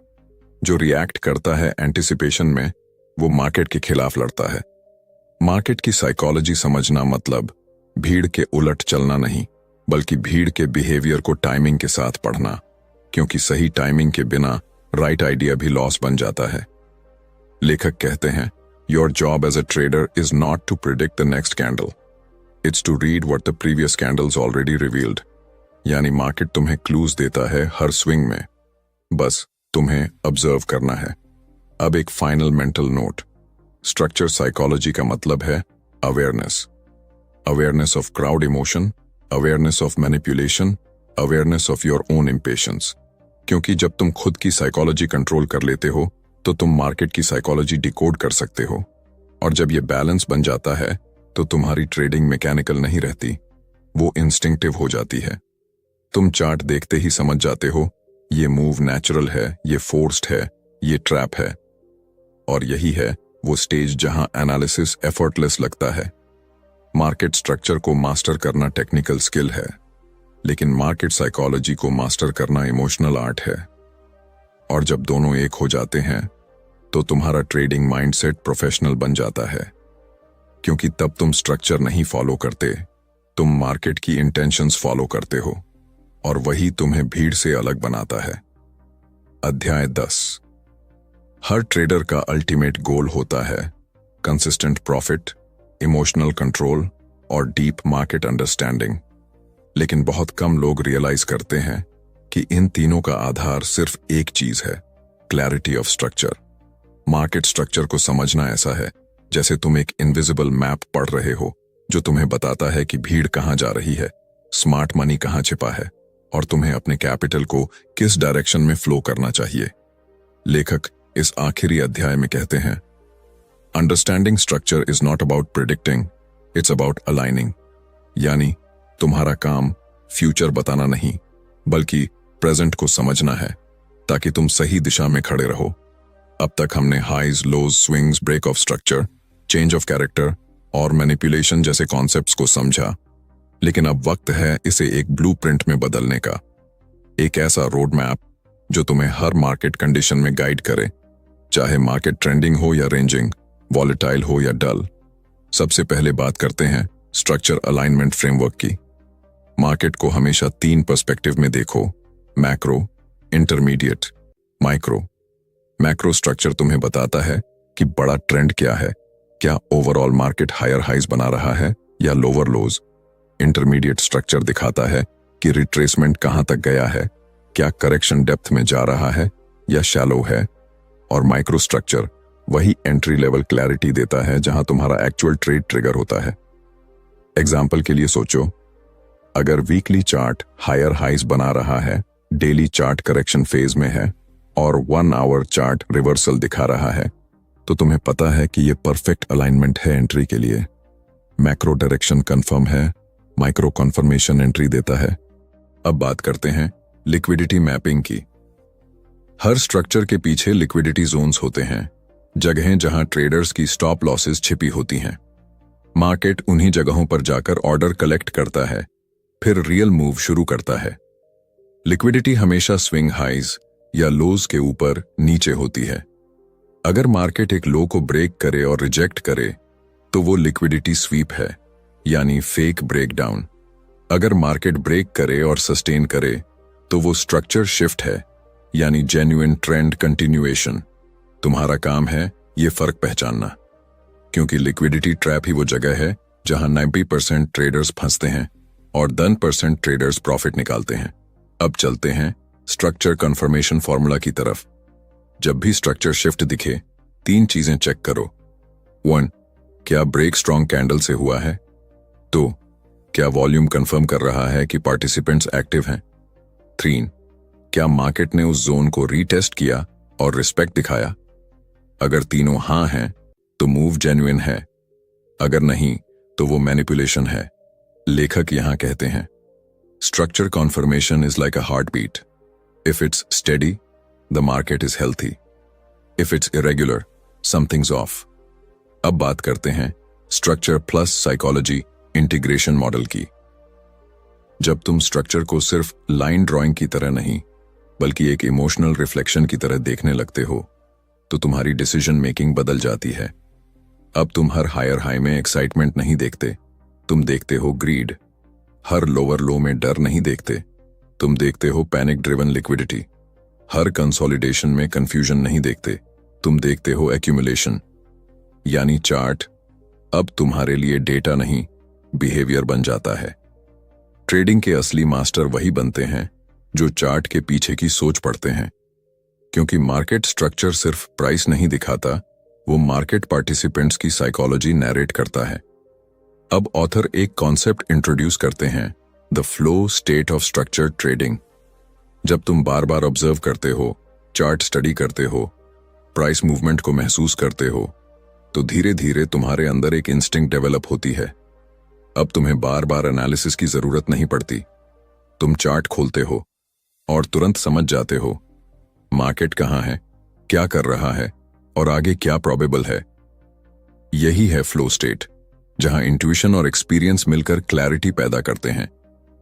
जो रिएक्ट करता है एंटिसिपेशन में, वो मार्केट के खिलाफ लड़ता है। मार्केट की साइकोलॉजी समझना मतलब भीड़ के उलट चलना नहीं, बल्कि भीड़ के बिहेवियर को टाइमिंग के साथ पढ़ना, क्योंकि सही टाइमिंग के बिना राइट आइडिया भी लॉस बन जाता है। लेखक कहते हैं, your job as a trader is not to predict the next candle, it's to read what the previous candles already revealed. यानी मार्केट तुम्हें क्लूज देता है हर स्विंग में, बस तुम्हें ऑब्जर्व करना है। अब एक final mental note, structure psychology का मतलब है awareness. Awareness of crowd emotion, awareness of manipulation, awareness of your own impatience. क्योंकि जब तुम खुद की साइकोलॉजी कंट्रोल कर लेते हो तो तुम मार्केट की साइकोलॉजी डिकोड कर सकते हो, और जब ये बैलेंस बन जाता है तो तुम्हारी ट्रेडिंग मैकेनिकल नहीं रहती, वो इंस्टिंक्टिव हो जाती है। तुम चार्ट देखते ही समझ जाते हो, ये मूव नेचुरल है, ये फोर्स्ड है, ये ट्रैप है। और यही है वो स्टेज जहां एनालिसिस एफर्टलेस लगता है। मार्केट स्ट्रक्चर को मास्टर करना टेक्निकल स्किल है, लेकिन मार्केट साइकोलॉजी को मास्टर करना इमोशनल आर्ट है। और जब दोनों एक हो जाते हैं तो तुम्हारा ट्रेडिंग माइंडसेट प्रोफेशनल बन जाता है, क्योंकि तब तुम स्ट्रक्चर नहीं फॉलो करते, तुम मार्केट की इंटेंशंस फॉलो करते हो, और वही तुम्हें भीड़ से अलग बनाता है। अध्याय 10। हर ट्रेडर का अल्टीमेट गोल होता है कंसिस्टेंट प्रॉफिट, इमोशनल कंट्रोल और डीप मार्केट अंडरस्टैंडिंग। लेकिन बहुत कम लोग रियलाइज करते हैं कि इन तीनों का आधार सिर्फ एक चीज है, clarity of structure. Market structure को समझना ऐसा है जैसे तुम एक इनविजिबल मैप पढ़ रहे हो जो तुम्हें बताता है कि भीड़ कहां जा रही है, स्मार्ट मनी कहां छिपा है, और तुम्हें अपने कैपिटल को किस डायरेक्शन में फ्लो करना चाहिए। लेखक इस आखिरी अध्याय में कहते हैं, understanding structure is not about predicting, it's about aligning. यानी तुम्हारा काम फ्यूचर बताना नहीं, बल्कि प्रेजेंट को समझना है ताकि तुम सही दिशा में खड़े रहो। अब तक हमने highs, lows, swings, break of structure, change of character और मैनिपुलेशन जैसे कॉन्सेप्ट्स को समझा, लेकिन अब वक्त है इसे एक ब्लूप्रिंट में बदलने का। एक ऐसा रोड मैप जो तुम्हें हर मार्केट कंडीशन में गाइड करे, चाहे मार्केट ट्रेंडिंग हो या रेंजिंग, वॉलेटाइल हो या डल। सबसे पहले बात करते हैं स्ट्रक्चर अलाइनमेंट फ्रेमवर्क की। मार्केट को हमेशा 3 पर्सपेक्टिव में देखो, macro, intermediate, micro. Macro structure तुम्हें बताता है कि बड़ा ट्रेंड क्या है, क्या ओवरऑल मार्केट हायर हाइज बना रहा है या लोअर लोज। इंटरमीडिएट स्ट्रक्चर दिखाता है कि रिट्रेसमेंट कहां तक गया है, क्या करेक्शन डेप्थ में जा रहा है या शैलो है। और माइक्रो स्ट्रक्चर वही एंट्री लेवल क्लैरिटी देता है जहां तुम्हारा एक्चुअल ट्रेड ट्रिगर होता है। एग्जाम्पल के लिए सोचो, अगर वीकली चार्ट हायर हाइज बना रहा है, डेली चार्ट करेक्शन फेज में है और 1 आवर चार्ट रिवर्सल दिखा रहा है, तो तुम्हें पता है कि यह परफेक्ट अलाइनमेंट है एंट्री के लिए। मैक्रो डायरेक्शन कंफर्म है, माइक्रो कन्फर्मेशन एंट्री देता है। अब बात करते हैं लिक्विडिटी मैपिंग की। हर स्ट्रक्चर के पीछे लिक्विडिटी जोन्स होते हैं, जगहें जहां ट्रेडर्स की स्टॉप लॉसेस छिपी होती हैं। मार्केट उन्हीं जगहों पर जाकर ऑर्डर कलेक्ट करता है, फिर रियल मूव शुरू करता है। लिक्विडिटी हमेशा स्विंग हाइज या लोज के ऊपर नीचे होती है। अगर मार्केट एक लो को ब्रेक करे और रिजेक्ट करे तो वो लिक्विडिटी स्वीप है, यानी फेक ब्रेकडाउन। अगर मार्केट ब्रेक करे और सस्टेन करे तो वो स्ट्रक्चर शिफ्ट है, यानी जेन्युइन ट्रेंड कंटिन्यूएशन। तुम्हारा काम है ये फर्क पहचानना, क्योंकि लिक्विडिटी ट्रैप ही वो जगह है जहां 90% ट्रेडर्स फंसते हैं और 10% ट्रेडर्स प्रॉफिट निकालते हैं। अब चलते हैं स्ट्रक्चर कंफर्मेशन फॉर्मूला की तरफ। जब भी स्ट्रक्चर शिफ्ट दिखे, 3 चीजें चेक करो। 1, क्या ब्रेक स्ट्रॉन्ग कैंडल से हुआ है? 2, क्या वॉल्यूम कंफर्म कर रहा है कि पार्टिसिपेंट्स एक्टिव हैं? 3, क्या मार्केट ने उस जोन को रीटेस्ट किया और रिस्पेक्ट दिखाया? अगर तीनों हां हैं तो मूव जेन्युइन है, अगर नहीं तो वो मैनिपुलेशन है। लेखक यहां कहते हैं, structure confirmation is like a heartbeat. If it's steady, the market is healthy. If it's irregular, something's off. अब बात करते हैं structure plus psychology integration model की। जब तुम स्ट्रक्चर को सिर्फ लाइन ड्राइंग की तरह नहीं, बल्कि एक इमोशनल रिफ्लेक्शन की तरह देखने लगते हो, तो तुम्हारी डिसीजन मेकिंग बदल जाती है। अब तुम हर हायर हाई में एक्साइटमेंट नहीं देखते, तुम देखते हो ग्रीड। हर लोअर लो में डर नहीं देखते, तुम देखते हो पैनिक ड्रिवन लिक्विडिटी। हर कंसोलिडेशन में कंफ्यूजन नहीं देखते, तुम देखते हो एक्यूमुलेशन। यानी चार्ट अब तुम्हारे लिए डेटा नहीं, बिहेवियर बन जाता है। ट्रेडिंग के असली मास्टर वही बनते हैं जो चार्ट के पीछे की सोच पढ़ते हैं, क्योंकि मार्केट स्ट्रक्चर सिर्फ प्राइस नहीं दिखाता, वो मार्केट पार्टिसिपेंट्स की साइकोलॉजी नैरेट करता है। अब ऑथर एक कॉन्सेप्ट इंट्रोड्यूस करते हैं, the flow state of structure trading. जब तुम बार बार ऑब्जर्व करते हो, चार्ट स्टडी करते हो, प्राइस मूवमेंट को महसूस करते हो, तो धीरे धीरे तुम्हारे अंदर एक इंस्टिंक्ट डेवलप होती है। अब तुम्हें बार बार एनालिसिस की जरूरत नहीं पड़ती, तुम चार्ट खोलते हो और तुरंत समझ जाते हो मार्केट कहां है, क्या कर रहा है और आगे क्या प्रोबेबल है। यही है फ्लो स्टेट, जहां इंट्यूशन और एक्सपीरियंस मिलकर क्लैरिटी पैदा करते हैं।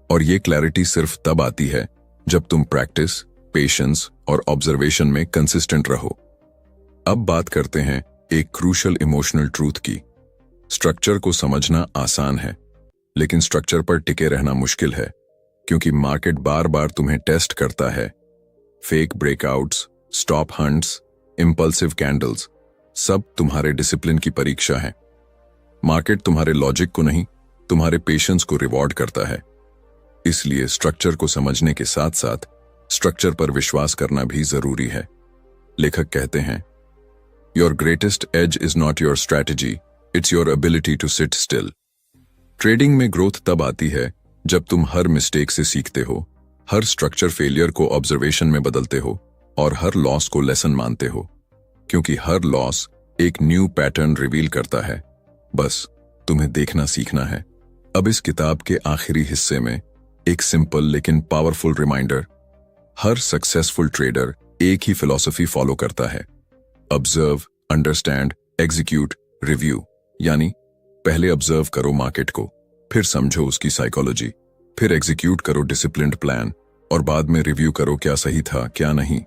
और ये क्लैरिटी सिर्फ तब आती है जब तुम प्रैक्टिस, पेशेंस और ऑब्जर्वेशन में कंसिस्टेंट रहो। अब बात करते हैं एक क्रूशियल इमोशनल ट्रूथ की। स्ट्रक्चर को समझना आसान है, लेकिन स्ट्रक्चर पर टिके रहना मुश्किल है, क्योंकि मार्केट बार बार तुम्हें टेस्ट करता है। Fake breakouts, stop hunts, impulsive candles, सब तुम्हारे डिसिप्लिन की परीक्षा है। मार्केट तुम्हारे लॉजिक को नहीं, तुम्हारे पेशेंस को रिवॉर्ड करता है। इसलिए स्ट्रक्चर को समझने के साथ साथ स्ट्रक्चर पर विश्वास करना भी जरूरी है। लेखक कहते हैं, your greatest edge is not your strategy, it's your ability to sit still. Trading में ग्रोथ तब आती है जब तुम हर मिस्टेक से सीखते हो, हर स्ट्रक्चर फेलियर को ऑब्जर्वेशन में बदलते हो और हर लॉस को लेसन मानते हो, क्योंकि हर लॉस एक न्यू पैटर्न रिवील करता है। बस तुम्हें देखना सीखना है। अब इस किताब के आखिरी हिस्से में एक सिंपल लेकिन पावरफुल रिमाइंडर। हर सक्सेसफुल ट्रेडर एक ही फिलॉसफी फॉलो करता है, ऑब्जर्व, अंडरस्टैंड, एग्जीक्यूट, रिव्यू। यानी पहले ऑब्जर्व करो मार्केट को, फिर समझो उसकी साइकोलॉजी, फिर एग्जीक्यूट करो डिसिप्लिन्ड प्लान, और बाद में रिव्यू करो क्या सही था क्या नहीं।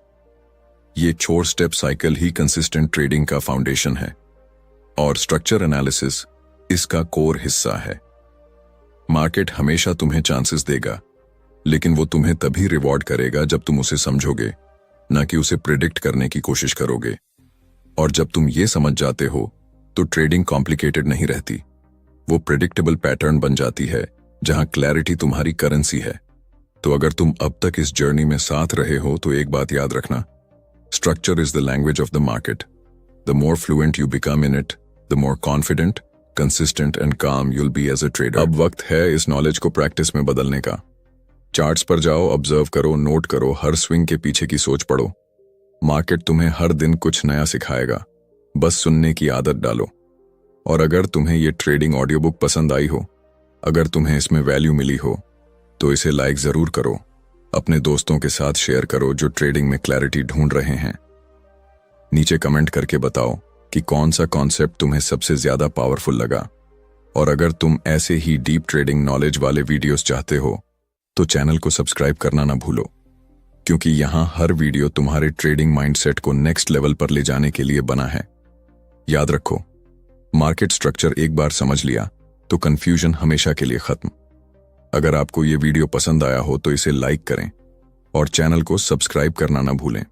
ये 4 स्टेप साइकिल ही कंसिस्टेंट ट्रेडिंग का फाउंडेशन है, और स्ट्रक्चर एनालिसिस इसका कोर हिस्सा है। मार्केट हमेशा तुम्हें चांसेस देगा, लेकिन वो तुम्हें तभी रिवॉर्ड करेगा जब तुम उसे समझोगे, ना कि उसे प्रिडिक्ट करने की कोशिश करोगे। और जब तुम ये समझ जाते हो तो ट्रेडिंग कॉम्प्लिकेटेड नहीं रहती, वो प्रिडिक्टेबल पैटर्न बन जाती है जहां क्लैरिटी तुम्हारी करेंसी है। तो अगर तुम अब तक इस जर्नी में साथ रहे हो तो एक बात याद रखना, structure is the language of the market. The more fluent you become in it, the more confident, consistent and calm you'll be as a trader. अब वक्त है इस नॉलेज को प्रैक्टिस में बदलने का। चार्ट्स पर जाओ, ऑब्जर्व करो, नोट करो, हर स्विंग के पीछे की सोच पढ़ो। मार्केट तुम्हें हर दिन कुछ नया सिखाएगा, बस सुनने की आदत डालो। और अगर तुम्हें ये ट्रेडिंग ऑडियो बुक पसंद आई हो, अगर तुम्हें इसमें वैल्यू मिली हो, तो इसे लाइक जरूर करो, अपने दोस्तों के साथ शेयर करो जो ट्रेडिंग में क्लैरिटी ढूंढ रहे हैं। नीचे कमेंट करके बताओ कि कौन सा कॉन्सेप्ट तुम्हें सबसे ज्यादा पावरफुल लगा। और अगर तुम ऐसे ही डीप ट्रेडिंग नॉलेज वाले वीडियोस चाहते हो तो चैनल को सब्सक्राइब करना ना भूलो, क्योंकि यहां हर वीडियो तुम्हारे ट्रेडिंग माइंडसेट को नेक्स्ट लेवल पर ले जाने के लिए बना है। याद रखो, मार्केट स्ट्रक्चर एक बार समझ लिया तो कंफ्यूजन हमेशा के लिए खत्म। अगर आपको ये वीडियो पसंद आया हो तो इसे लाइक करें और चैनल को सब्सक्राइब करना ना भूलें।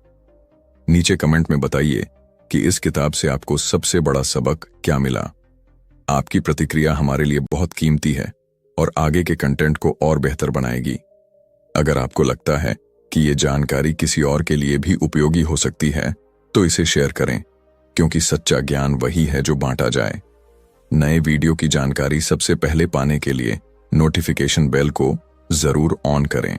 नीचे कमेंट में बताइए कि इस किताब से आपको सबसे बड़ा सबक क्या मिला। आपकी प्रतिक्रिया हमारे लिए बहुत कीमती है और आगे के कंटेंट को और बेहतर बनाएगी। अगर आपको लगता है कि ये जानकारी किसी और के लिए भी उपयोगी हो सकती है तो इसे शेयर करें, क्योंकि सच्चा ज्ञान वही है जो बांटा जाए। नए वीडियो की जानकारी सबसे पहले पाने के लिए नोटिफिकेशन बेल को जरूर ऑन करें।